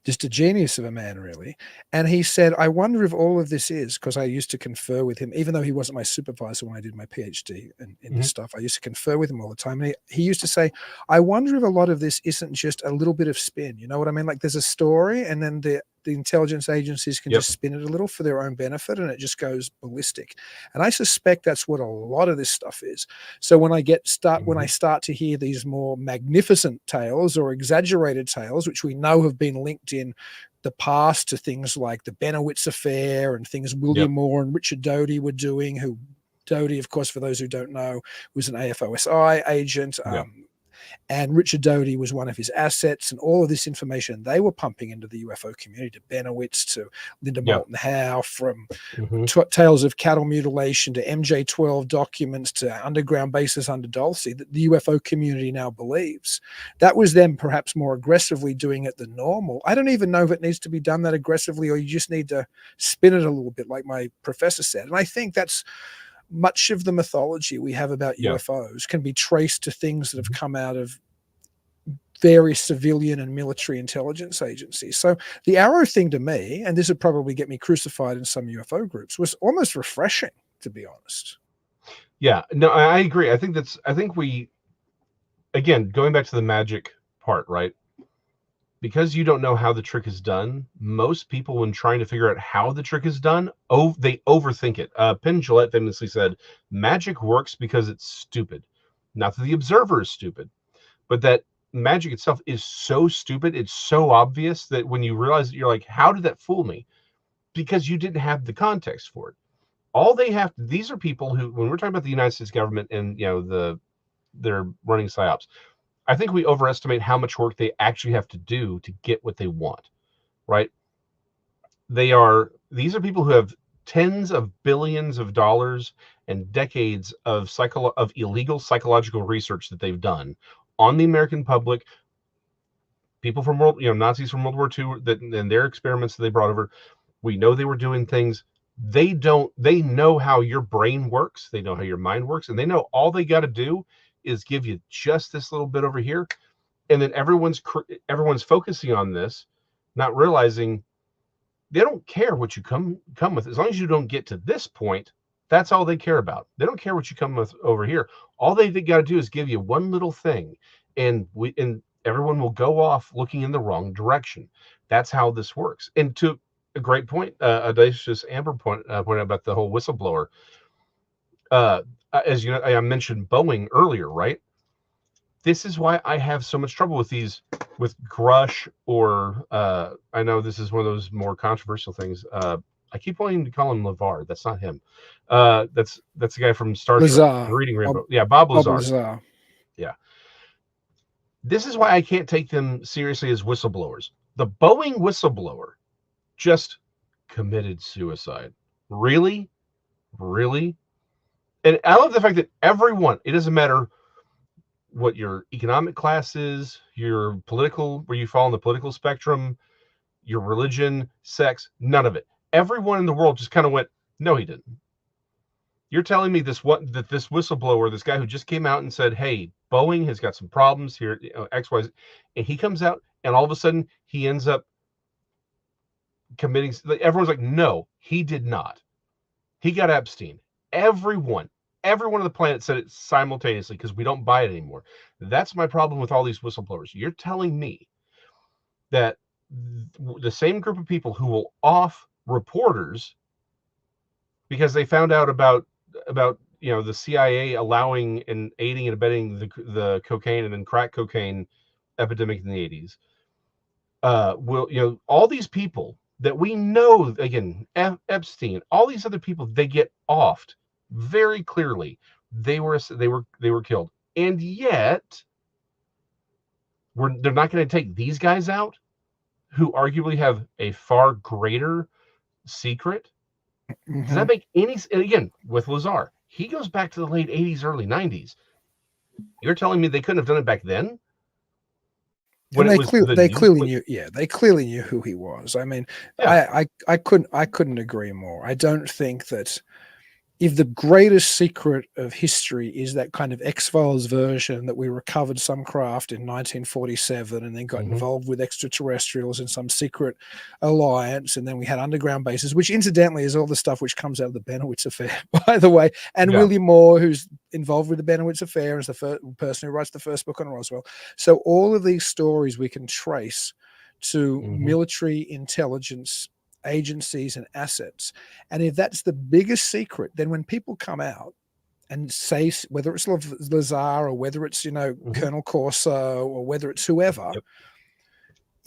just a genius of a man, really. And he said, I wonder if all of this is, because I used to confer with him, even though he wasn't my supervisor when I did my PhD in this Mhm. stuff, I used to confer with him all the time. And he used to say, I wonder if a lot of this isn't just a little bit of spin. You know what I mean? Like there's a story, and then the intelligence agencies can Yep. just spin it a little for their own benefit, and it just goes ballistic. And I suspect that's what a lot of this stuff is. So when I Mhm. start to hear these more magnificent tales or exaggerated tales, which we know have been linked in the past to things like the Benowitz affair and things Yep. William Moore and Richard Doty were doing, who Doty, of course, for those who don't know, was an AFOSI agent. Yeah. And Richard Doty was one of his assets, and all of this information they were pumping into the UFO community, to Benowitz, to Linda Yeah. Moulton Howe, from Mhm. tales of cattle mutilation to MJ12 documents to underground bases under Dulce, that the UFO community now believes. That was them perhaps more aggressively doing it than normal. I don't even know if it needs to be done that aggressively, or you just need to spin it a little bit, like my professor said. And I think that's much of the mythology we have about Yeah. UFOs can be traced to things that have Mhm. come out of various civilian and military intelligence agencies. So the Arrow thing to me, and this would probably get me crucified in some UFO groups, was almost refreshing, to be honest. Yeah. No, I agree. I think we, again, going back to the magic part, right? Because you don't know how the trick is done, most people, when trying to figure out how the trick is done, they overthink it. Penn Jillette famously said, magic works because it's stupid. Not that the observer is stupid, but that magic itself is so stupid, it's so obvious that when you realize it, you're like, how did that fool me? Because you didn't have the context for it. All they have to, these are people who, when we're talking about the United States government and they're running psyops, I think we overestimate how much work they actually have to do to get what they want, right? These are people who have tens of billions of dollars and decades of illegal psychological research that they've done on the American public, people from Nazis from World War II, that and their experiments that they brought over. We know they were doing things. They know how your brain works, they know how your mind works, and they know all they got to do is give you just this little bit over here, and then everyone's focusing on this, not realizing they don't care what you come with, as long as you don't get to this point. That's all they care about. They don't care what you come with over here. All they got to do is give you one little thing, and everyone will go off looking in the wrong direction. That's how this works. And to a great point, audacious Amber pointed out about the whole whistleblower. As you know, I mentioned Boeing earlier, right? This is why I have so much trouble with these, with Grush, or I know this is one of those more controversial things. I keep wanting to call him LeVar. That's not him. That's the guy from Star Trek, Lazar. Reading Rainbow. Yeah, Bob Bob Lazar. Lazar. Yeah. This is why I can't take them seriously as whistleblowers. The Boeing whistleblower just committed suicide. Really? Really? And I love the fact that everyone, it doesn't matter what your economic class is, your political, where you fall in the political spectrum, your religion, sex, none of it. Everyone in the world just kind of went, no, he didn't. You're telling me this whistleblower, this guy who just came out and said, hey, Boeing has got some problems here, X, Y, Z, and he comes out and all of a sudden he ends up committing. Everyone's like, no, he did not. He got Epstein. Everyone on the planet said it simultaneously because we don't buy it anymore. That's my problem with all these whistleblowers. You're telling me that the same group of people who will off reporters because they found out about the CIA allowing and aiding and abetting the cocaine and then crack cocaine epidemic in the 80s. Will all these people that we know, again, Epstein, all these other people, they get offed very clearly. They were killed, and yet they're not going to take these guys out who arguably have a far greater secret. Mm-hmm. Does that make any sense? And again, with Lazar, he goes back to the late 80s, early 90s. You're telling me they couldn't have done it back then? When they clearly knew, they clearly knew who he was. I mean, yeah. I couldn't agree more. I don't think that if the greatest secret of history is that kind of X-Files version that we recovered some craft in 1947 and then got involved with extraterrestrials in some secret alliance, and then we had underground bases, which incidentally is all the stuff which comes out of the Benowitz affair, by the way, and William Moore, who's involved with the Benowitz affair, is the first person who writes the first book on Roswell. So all of these stories we can trace to military intelligence agencies and assets. And if that's the biggest secret, then when people come out and say, whether it's Lazar or whether it's Colonel Corso or whether it's whoever,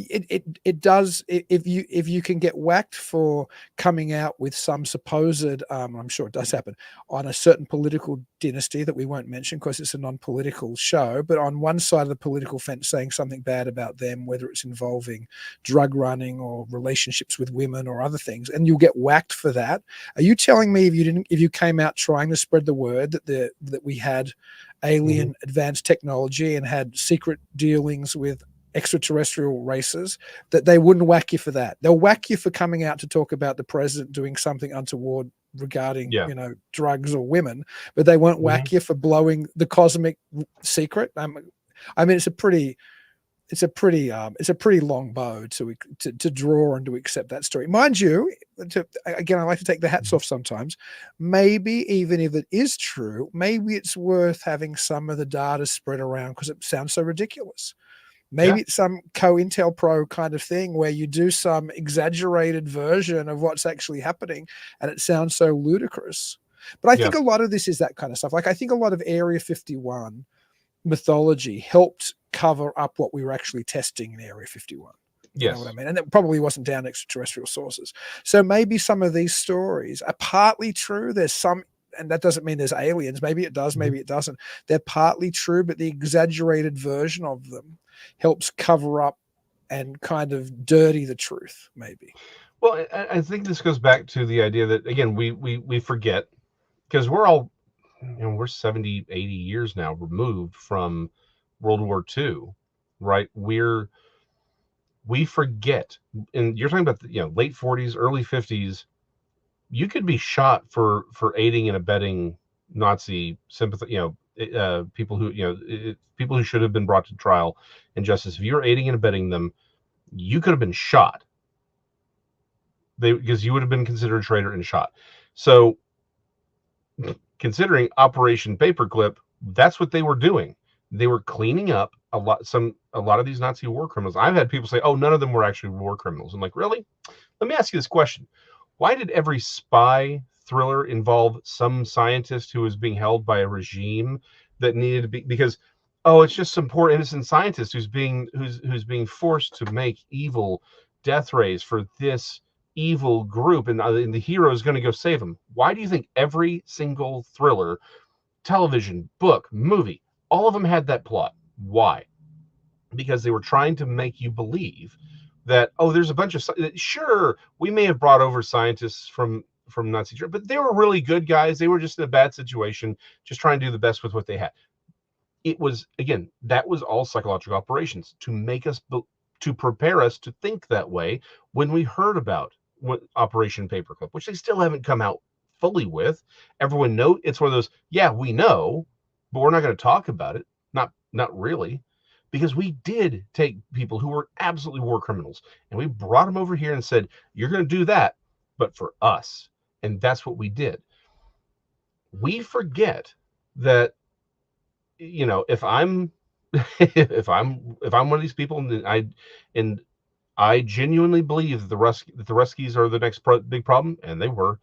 it does, if you can get whacked for coming out with some supposed I'm sure it does happen on a certain political dynasty that we won't mention because it's a non-political show, but on one side of the political fence saying something bad about them, whether it's involving drug running or relationships with women or other things, and you'll get whacked for that. Are you telling me if you came out trying to spread the word that we had alien advanced technology and had secret dealings with extraterrestrial races, that they wouldn't whack you for that? They'll whack you for coming out to talk about the president doing something untoward regarding drugs or women, but they won't whack you for blowing the cosmic secret. I mean, it's a pretty long bow to draw and to accept that story. Mind you, again, I like to take the hats off sometimes. Maybe even if it is true, maybe it's worth having some of the data spread around because it sounds so ridiculous. Maybe it's some COINTELPRO kind of thing where you do some exaggerated version of what's actually happening and it sounds so ludicrous. But I think a lot of this is that kind of stuff. Like I think a lot of Area 51 mythology helped cover up what we were actually testing in Area 51. You know what I mean? And it probably wasn't down extraterrestrial sources. So maybe some of these stories are partly true. There's some, and that doesn't mean there's aliens. Maybe it does, maybe it doesn't. They're partly true, but the exaggerated version of them helps cover up and kind of dirty the truth, maybe. Well, I think this goes back to the idea that, again, we forget, because we're all, we're 70, 80 years now removed from World War II, right? We forget, and you're talking about the, late 40s, early 50s, you could be shot for aiding and abetting Nazi sympathy, people who should have been brought to trial and justice. If you were aiding and abetting them, you could have been shot. Because you would have been considered a traitor and shot. So, considering Operation Paperclip, that's what they were doing. They were cleaning up a lot of these Nazi war criminals. I've had people say, "Oh, none of them were actually war criminals." I'm like, really? Let me ask you this question: why did every spy thriller involve some scientist who was being held by a regime that needed to be, because it's just some poor innocent scientist who's being forced to make evil death rays for this evil group, and the hero is going to go save them. Why do you think every single thriller, television, book, movie, all of them had that plot? Why? Because they were trying to make you believe that, there's a bunch of, sure, we may have brought over scientists from Nazi Germany, but they were really good guys. They were just in a bad situation, just trying to do the best with what they had. It was, again, that was all psychological operations to make us, to prepare us to think that way when we heard about Operation Paperclip, which they still haven't come out fully with. Everyone know it's one of those, yeah, we know, but we're not going to talk about it. Not really. Because we did take people who were absolutely war criminals and we brought them over here and said, you're going to do that, but for us. And that's what we did. We forget that, if I'm if I'm one of these people, and I genuinely believe that the Ruskies are the next big problem, and they were.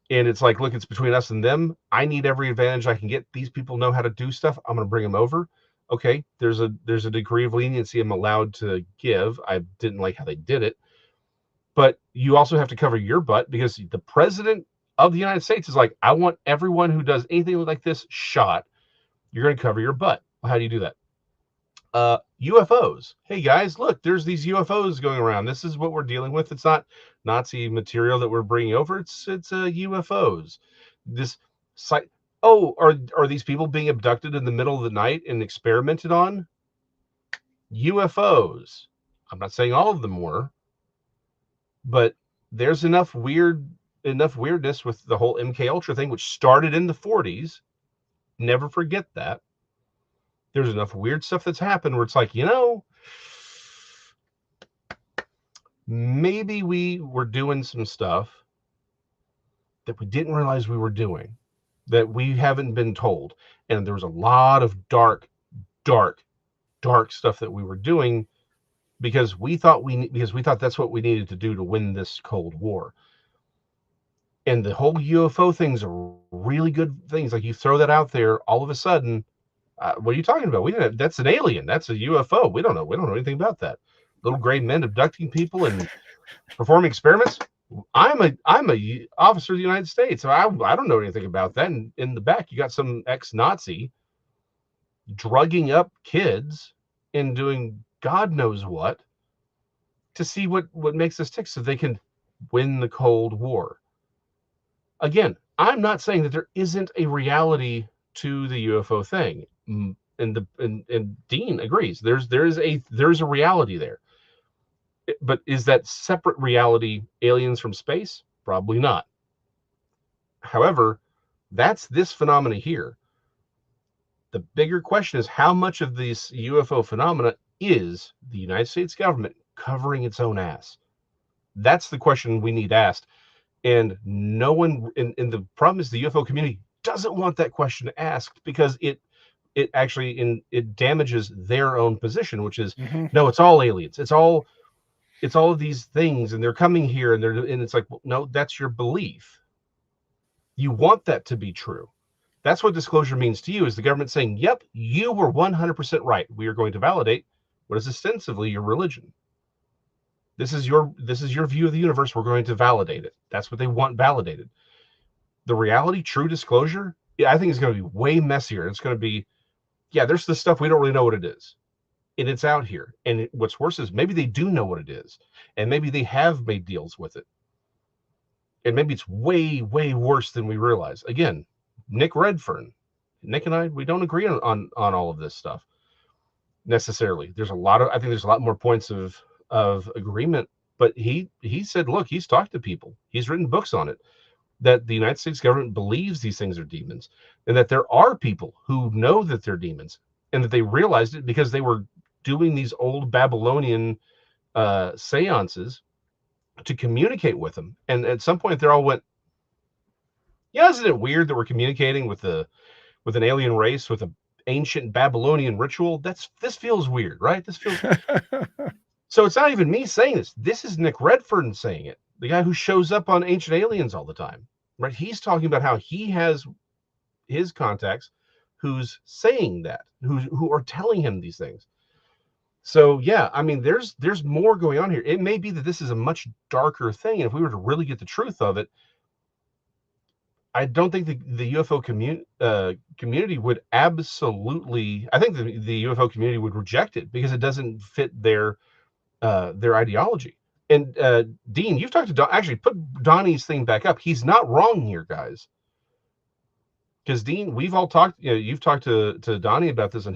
And it's like, look, it's between us and them. I need every advantage I can get. These people know how to do stuff. I'm going to bring them over. Okay, there's a degree of leniency I'm allowed to give. I didn't like how they did it, but you also have to cover your butt, because the president of the United States is like, I want everyone who does anything like this shot. You're going to cover your butt. Well, how do you do that? UFOs. Hey guys, look, there's these UFOs going around. This is what we're dealing with. It's not Nazi material that we're bringing over. It's UFOs. This site. Oh, are these people being abducted in the middle of the night and experimented on? UFOs. I'm not saying all of them were, but there's enough weirdness with the whole MK Ultra thing, which started in the 40s. Never forget that. There's enough weird stuff that's happened where it's like, maybe we were doing some stuff that we didn't realize we were doing, that we haven't been told. And there was a lot of dark stuff that we were doing because we thought that's what we needed to do to win this Cold War. And the whole UFO things are really good things. Like, you throw that out there, all of a sudden, what are you talking about? That's an alien. That's a UFO. We don't know anything about that. Little gray men abducting people and performing experiments. I'm a officer of the United States, so I don't know anything about that. And in the back, you got some ex-Nazi drugging up kids and doing God knows what to see what makes us tick, so they can win the Cold War. Again, I'm not saying that there isn't a reality to the UFO thing, and Dean agrees. There's a reality there. But is that separate reality aliens from space? Probably not. However, that's this phenomena here. The bigger question is, how much of this UFO phenomena is the United States government covering its own ass? That's the question we need asked. And no one, and the problem is the UFO community doesn't want that question asked, because it actually damages their own position, which is, no, it's all aliens. It's all of these things, and they're coming here, and it's like, well, no, that's your belief. You want that to be true. That's what disclosure means to you, is the government saying, yep, you were 100% right. We are going to validate what is ostensibly your religion. This is your view of the universe. We're going to validate it. That's what they want validated. The reality, true disclosure, I think is going to be way messier. It's going to be, there's this stuff we don't really know what it is, and it's out here. And what's worse is maybe they do know what it is, and maybe they have made deals with it, and maybe it's way, way worse than we realize. Again, Nick and I, we don't agree on all of this stuff necessarily. I think there's a lot more points of agreement, but he said, look, he's talked to people, he's written books on it, that the United States government believes these things are demons, and that there are people who know that they're demons, and that they realized it because they were doing these old Babylonian seances to communicate with them. And at some point they all went, isn't it weird that we're communicating with an alien race with an ancient Babylonian ritual? This feels weird, right? This feels So it's not even me saying this. This is Nick Redfern saying it, the guy who shows up on Ancient Aliens all the time. right? He's talking about how he has his contacts who's saying that, who are telling him these things. So yeah, I mean, there's more going on here. It may be that this is a much darker thing, and if we were to really get the truth of it, I don't think the UFO community would absolutely. I think the UFO community would reject it because it doesn't fit their ideology. And Dean, you've talked to actually put Donnie's thing back up. He's not wrong here, guys. Because Dean, we've all talked. You've talked to Donnie about this on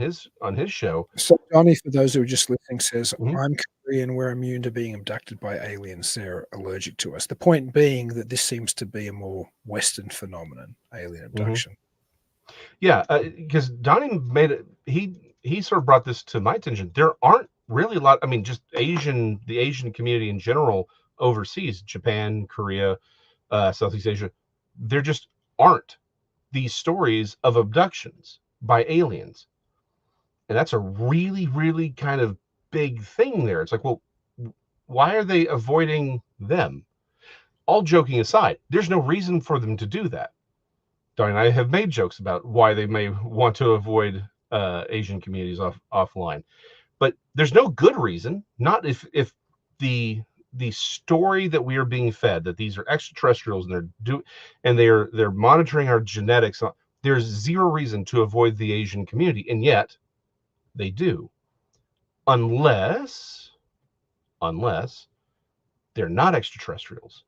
his show. So Donnie, for those who are just listening, says, Mhm. I'm Korean, we're immune to being abducted by aliens. They're allergic to us. The point being that this seems to be a more Western phenomenon, alien abduction. Yeah, because Donnie made it. He sort of brought this to my attention. There aren't really a lot. I mean, just the Asian community in general overseas, Japan, Korea, Southeast Asia, there just aren't these stories of abductions by aliens. And that's a really, really kind of big thing there. It's like, well, why are they avoiding them? All joking aside, there's no reason for them to do that. Donnie and I have made jokes about why they may want to avoid Asian communities offline, but there's no good reason. Not if the story that we are being fed, that these are extraterrestrials and they're monitoring our genetics. There's zero reason to avoid the Asian community, and yet they do, unless they're not extraterrestrials,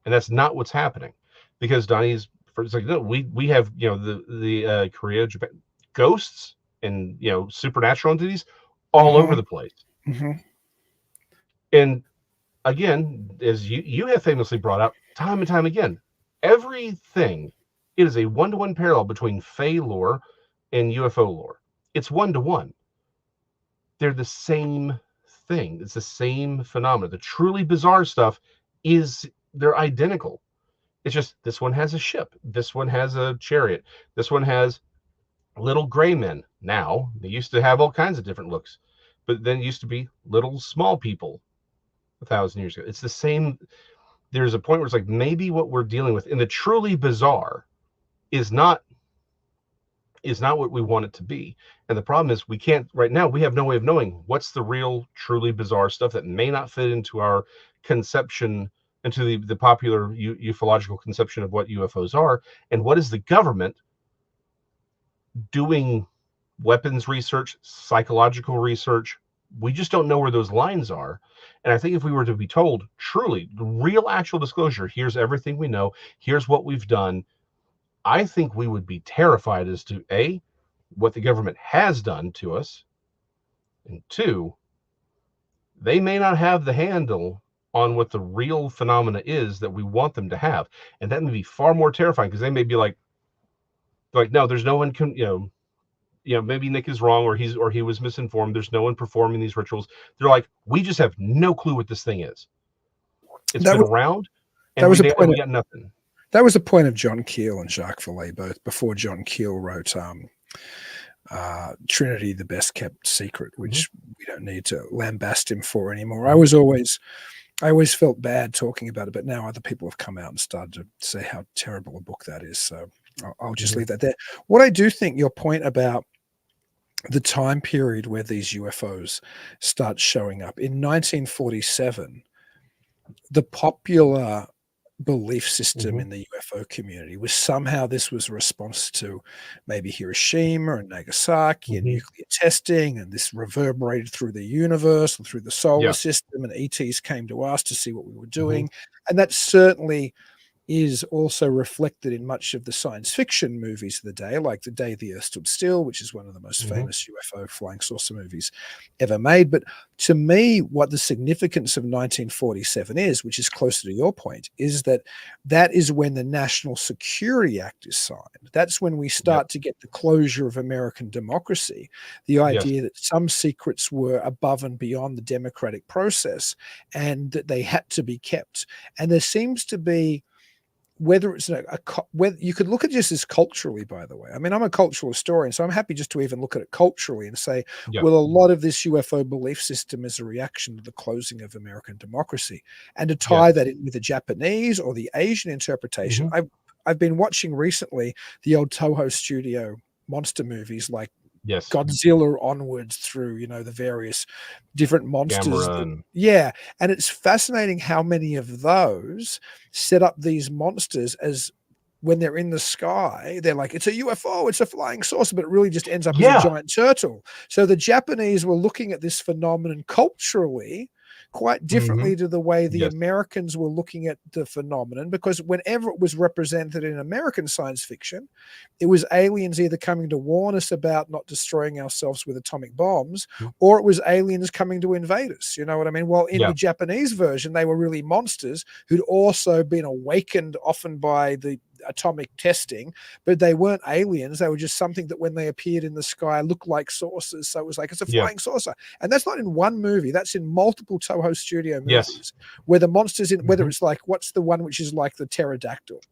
and that's not what's happening. Because Donnie's, it's like, no, we have the Korea, Japan, ghosts and supernatural entities all over the place. And again, as you have famously brought up time and time again, everything, it is a one-to-one parallel between Fae lore and UFO lore. It's one-to-one. They're the same thing. It's the same phenomenon. The truly bizarre stuff they're identical. It's just this one has a ship, this one has a chariot, this one has little gray men. Now they used to have all kinds of different looks, but then it used to be little small people 1,000 years ago. It's the same. There's a point where it's like, maybe what we're dealing with in the truly bizarre is not what we want it to be. And the problem is, we can't right now, we have no way of knowing what's the real truly bizarre stuff that may not fit into our conception, into the popular ufological conception of what UFOs are, and what is the government doing weapons research, psychological research. We just don't know where those lines are. And I think if we were to be told truly real actual disclosure, here's everything we know, here's what we've done, I think we would be terrified as to A, what the government has done to us, and two, they may not have the handle on what the real phenomena is that we want them to have. And that may be far more terrifying, because they may be like, no, there's no one can, maybe Nick is wrong, or he was misinformed. There's no one performing these rituals. They're like, we just have no clue what this thing is. It's been around, and we got nothing. That was the point of John Keel and Jacques Vallée, both before John Keel wrote Trinity, the Best Kept Secret, which we don't need to lambast him for anymore. I always felt bad talking about it, but now other people have come out and started to say how terrible a book that is. So I'll just leave that there. What I do think, your point about the time period where these UFOs start showing up, in 1947, the popular belief system in the UFO community was somehow this was a response to maybe Hiroshima and Nagasaki and nuclear testing, and this reverberated through the universe and through the solar system, and ETs came to us to see what we were doing. And that certainly is also reflected in much of the science fiction movies of the day, like The Day the Earth Stood Still, which is one of the most famous UFO flying saucer movies ever made. But to me, what the significance of 1947 is, which is closer to your point, is that is when the National Security Act is signed. That's when we start to get the closure of American democracy, the idea that some secrets were above and beyond the democratic process and that they had to be kept. And there seems to be whether it's whether you could look at this as culturally, by the way. I mean, I'm a cultural historian, so I'm happy just to even look at it culturally and say, Yeah. well, a lot of this UFO belief system is a reaction to the closing of American democracy, and to tie that in with the Japanese or the Asian interpretation. I've been watching recently the old Toho studio monster movies like Yes. Godzilla onwards through, you know, the various different monsters. Gamera Yeah. And it's fascinating how many of those set up these monsters as when they're in the sky, they're like, it's a UFO, it's a flying saucer, but it really just ends up as a giant turtle. So the Japanese were looking at this phenomenon culturally quite differently to the way the Americans were looking at the phenomenon, because whenever it was represented in American science fiction, it was aliens either coming to warn us about not destroying ourselves with atomic bombs, or it was aliens coming to invade us. You know what I mean? Well, in the Japanese version, they were really monsters who'd also been awakened often by the atomic testing, but they weren't aliens. They were just something that when they appeared in the sky looked like saucers. So it was like, it's a flying saucer. And that's not in one movie, that's in multiple Toho studio movies where the monsters in, whether it's like, what's the one which is like the pterodactyl?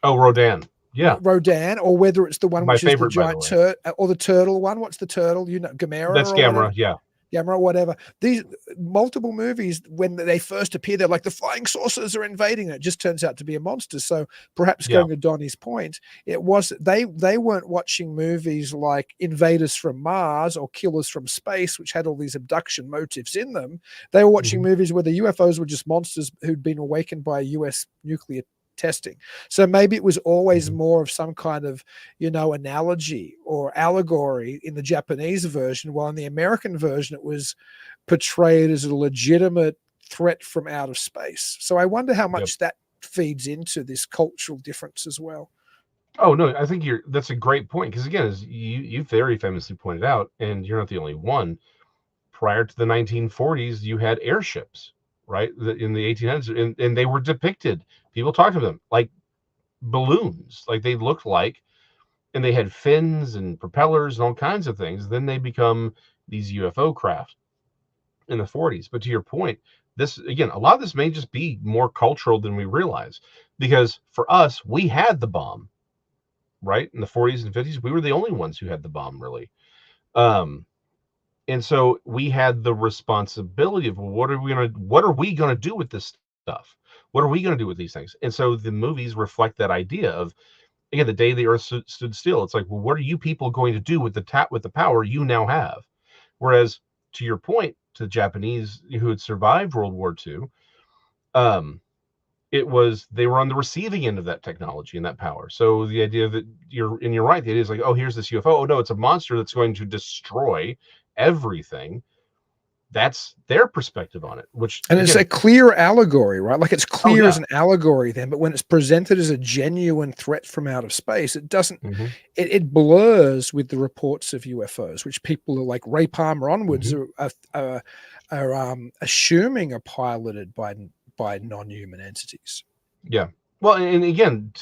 Oh, Rodan. Yeah. Rodan, or whether it's the one My which is favorite, the giant turtle, or the turtle one. What's the turtle? You know, Gamera. That's Gamera, Gamera, whatever. These multiple movies, when they first appear, they're like the flying saucers are invading. And it just turns out to be a monster. So perhaps going to Donnie's point, it was they weren't watching movies like Invaders from Mars or Killers from Space, which had all these abduction motifs in them. They were watching movies where the UFOs were just monsters who'd been awakened by US nuclear testing. So maybe it was always more of some kind of, you know, analogy or allegory in the Japanese version, while in the American version it was portrayed as a legitimate threat from outer space. So I wonder how much that feeds into this cultural difference as well. Oh no, I think that's a great point, because again, as you very famously pointed out, and you're not the only one, prior to the 1940s you had airships, right, in the 1800s, and they were depicted, people talked to them like balloons, like they looked like, and they had fins and propellers and all kinds of things. Then they become these UFO craft in the 40s. But to your point, this again, a lot of this may just be more cultural than we realize, because for us, we had the bomb, right, in the 40s and 50s. We were the only ones who had the bomb, really. And so we had the responsibility of, well, what are we gonna do with this stuff? What are we gonna do with these things? And so the movies reflect that idea of, again, the day the earth stood still. It's like, well, what are you people going to do with the power you now have? Whereas, to your point, to the Japanese who had survived World War II, it was, they were on the receiving end of that technology and that power. So the idea that you're right, the idea is like, oh, here's this UFO. Oh no, it's a monster that's going to destroy everything. That's their perspective on it, and it's a clear allegory, right? Like it's clear as an allegory then, but when it's presented as a genuine threat from outer space, it doesn't, it blurs with the reports of UFOs, which people are like Ray Palmer onwards are assuming are piloted by non-human entities. Yeah. Well, and again,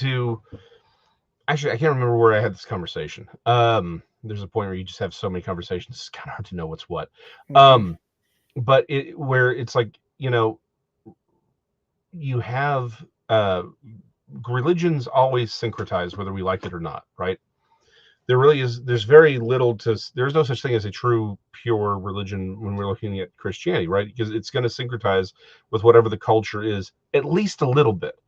actually, I can't remember where I had this conversation. There's a point where you just have so many conversations, it's kind of hard to know what's what. But where it's like, you know, you have religions always syncretize, whether we like it or not, right? There's very little there's no such thing as a true pure religion when we're looking at Christianity, right? Because it's going to syncretize with whatever the culture is, at least a little bit.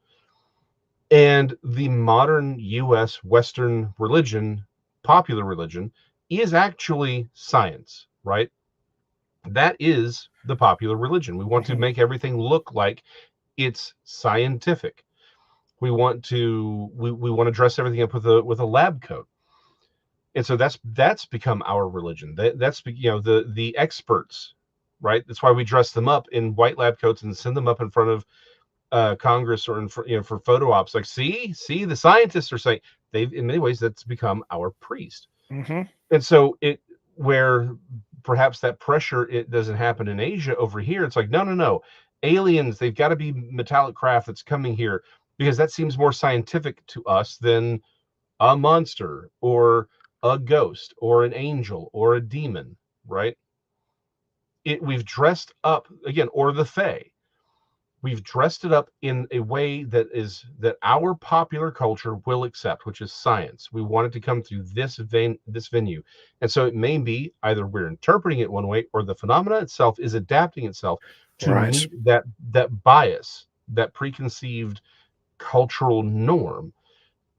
And the modern US Western religion, popular religion, is actually science, right? That is the popular religion. We want to make everything look like it's scientific. We want to dress everything up with a lab coat. And so that's become our religion. That's, you know, the experts, right? That's why we dress them up in white lab coats and send them up in front of Congress or for photo ops. Like, see, the scientists are saying, in many ways that's become our priest. And so where perhaps that pressure, it doesn't happen in Asia, over here it's like, no, aliens, they've got to be metallic craft that's coming here, because that seems more scientific to us than a monster or a ghost or an angel or a demon, right? We've dressed up again, or the Fae. we've dressed it up in a way that our popular culture will accept, which is science. We want it to come through this venue. And so it may be either we're interpreting it one way, or the phenomena itself is adapting itself to Right. meet that bias, that preconceived cultural norm.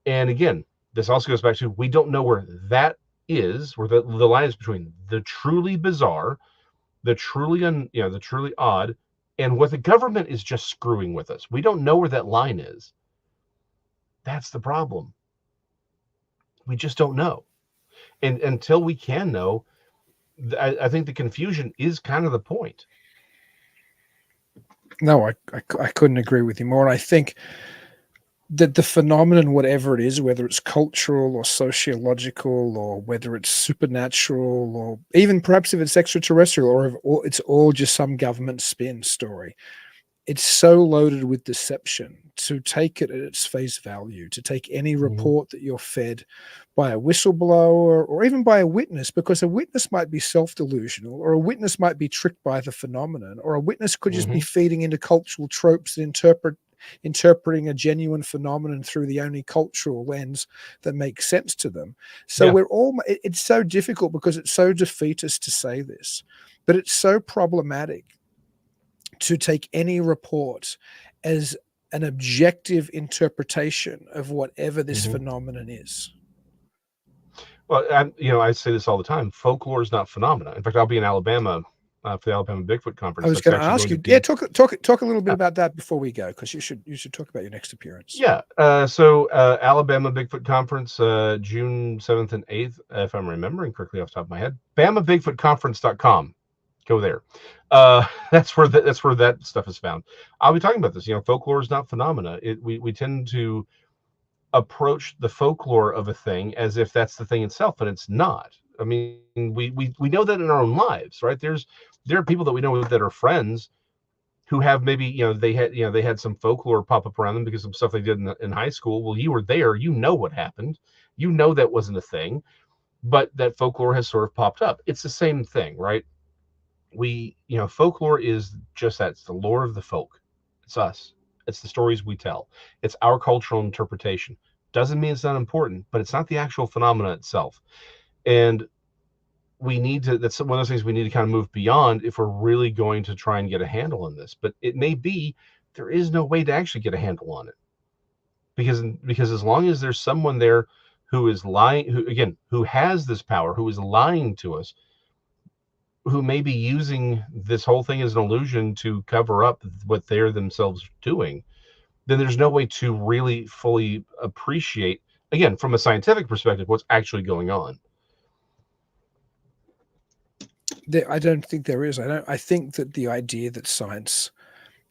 And again, this also goes back to, we don't know where that is, where the line is between the truly bizarre, the truly the truly odd, and what the government is just screwing with us. We don't know where that line is. That's the problem. We just don't know. And until we can know, I think the confusion is kind of the point. No, I couldn't agree with you more. And I think that the phenomenon, whatever it is, whether it's cultural or sociological, or whether it's supernatural, or even perhaps if it's extraterrestrial, or if it's all just some government spin story, it's so loaded with deception. To take it at its face value, to take any report that you're fed by a whistleblower or even by a witness, because a witness might be self-delusional, or a witness might be tricked by the phenomenon, or a witness could just be feeding into cultural tropes that interpreting a genuine phenomenon through the only cultural lens that makes sense to them. So it's so difficult, because it's so defeatist to say this, but it's so problematic to take any report as an objective interpretation of whatever this phenomenon is. Well, I say this all the time. Folklore is not phenomena. In fact, I'll be in Alabama for the Alabama Bigfoot Conference. I was going to ask you, talk a little bit about that before we go, because you should talk about your next appearance. Yeah. So Alabama Bigfoot Conference, June 7th and 8th, if I'm remembering correctly off the top of my head. BamaBigfootConference.com. Go there. That's where that stuff is found. I'll be talking about this. Folklore is not phenomena. We tend to approach the folklore of a thing as if that's the thing itself, but it's not. I mean, we know that in our own lives, right? There are people that we know that are friends who have maybe they had some folklore pop up around them because of stuff they did in high school. Well, you were there, what happened, that wasn't a thing, but that folklore has sort of popped up. It's the same thing, right? Folklore is just that. It's the lore of the folk. It's us. It's the stories we tell. It's our cultural interpretation. Doesn't mean it's not important, but it's not the actual phenomena itself. And that's one of those things we need to kind of move beyond if we're really going to try and get a handle on this. But it may be there is no way to actually get a handle on it. Because as long as there's someone there who is lying, who has this power, who is lying to us, who may be using this whole thing as an illusion to cover up what they're themselves doing, then there's no way to really fully appreciate, again, from a scientific perspective, what's actually going on. I don't think there is. I think that the idea that science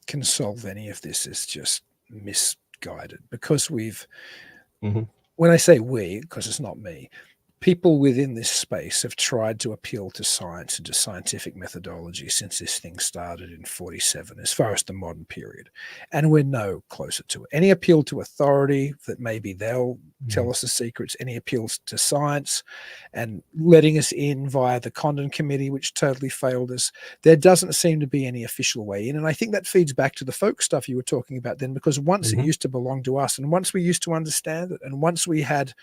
can solve any of this is just misguided, because when I say we, because it's not me, people within this space have tried to appeal to science and to scientific methodology since this thing started in 47, as far as the modern period. And we're no closer to it. Any appeal to authority that maybe they'll tell us the secrets, any appeals to science and letting us in via the Condon Committee, which totally failed us, there doesn't seem to be any official way in. And I think that feeds back to the folk stuff you were talking about then, because once it used to belong to us, and once we used to understand it, and once we had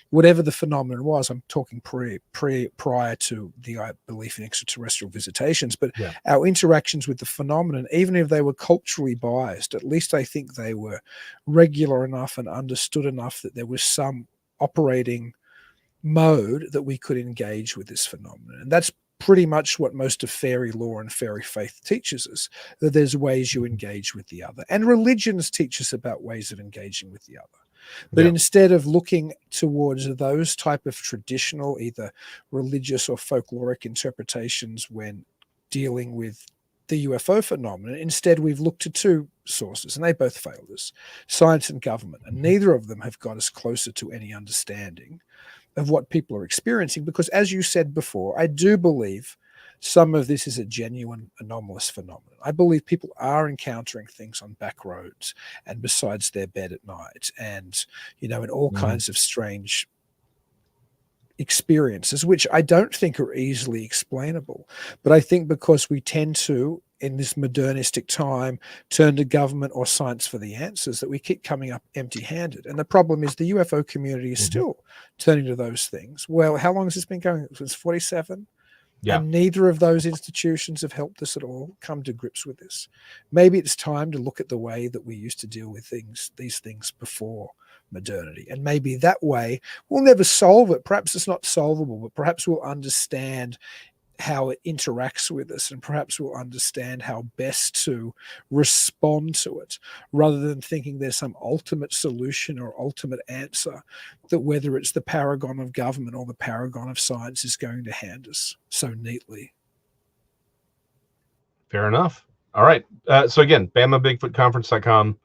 whatever the phenomenon was, I'm talking prior to the belief in extraterrestrial visitations, but our interactions with the phenomenon, even if they were culturally biased, at least I think they were regular enough and understood enough that there was some operating mode that we could engage with this phenomenon. And that's pretty much what most of fairy lore and fairy faith teaches us, that there's ways you engage with the other. And religions teach us about ways of engaging with the other. But instead of looking towards those type of traditional, either religious or folkloric interpretations when dealing with the UFO phenomenon, instead we've looked to two sources, and they both failed us: science and government. And neither of them have got us closer to any understanding of what people are experiencing. Because as you said before, I do believe some of this is a genuine anomalous phenomenon. I believe people are encountering things on back roads and besides their bed at night, and in all kinds of strange experiences, which I don't think are easily explainable. But I think because we tend to, in this modernistic time, turn to government or science for the answers, that we keep coming up empty-handed. And the problem is the UFO community is still turning to those things. Well, how long has this been going? Since 47? Yeah. And neither of those institutions have helped us at all come to grips with this. Maybe it's time to look at the way that we used to deal with these things before modernity. And maybe that way we'll never solve it. Perhaps it's not solvable, but perhaps we'll understand how it interacts with us, and perhaps we'll understand how best to respond to it, rather than thinking there's some ultimate solution or ultimate answer that, whether it's the paragon of government or the paragon of science, is going to hand us so neatly. Fair enough. All right. So again, BamaBigfootConference.com.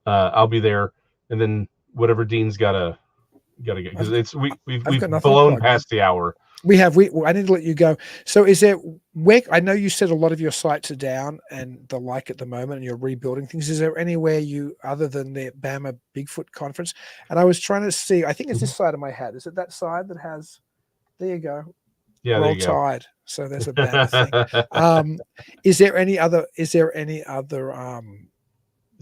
I'll be there, and then whatever Dean's gotta get, because we've blown past the hour. I need to let you go. So is there, I know you said a lot of your sites are down and the like at the moment, and you're rebuilding things. Is there anywhere other than the Bama Bigfoot Conference? And I was trying to see, I think it's this side of my hat. Is it that side that has, there you go. Yeah, Roll Tide. So there's a Bama thing. Is there any other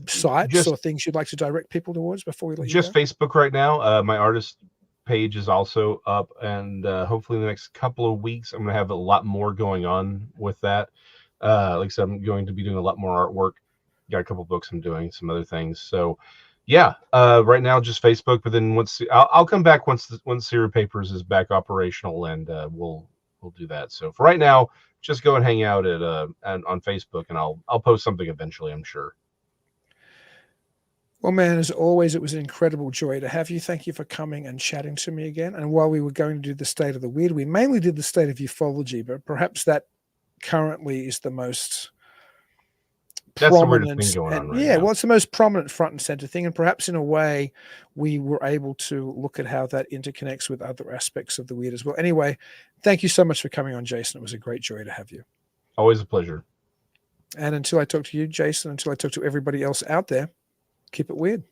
sites or things you'd like to direct people towards before we let you go? Just Facebook right now. My artist page is also up, and hopefully in the next couple of weeks I'm going to have a lot more going on with that. Like I said, I'm going to be doing a lot more artwork. Got a couple of books I'm doing, some other things. So yeah, right now just Facebook, but then I'll come back once Zero Papers is back operational, and we'll do that. So for right now, just go and hang out on Facebook, and I'll post something eventually, I'm sure. Well, man, as always, it was an incredible joy to have you. Thank you for coming and chatting to me again. And while we were going to do the State of the Weird, we mainly did the State of Ufology, but perhaps that currently is the most prominent thing going on right now. Well, it's the most prominent front and center thing. And perhaps in a way, we were able to look at how that interconnects with other aspects of the weird as well. Anyway, thank you so much for coming on, Jason. It was a great joy to have you. Always a pleasure. And until I talk to you, Jason, until I talk to everybody else out there, keep it weird.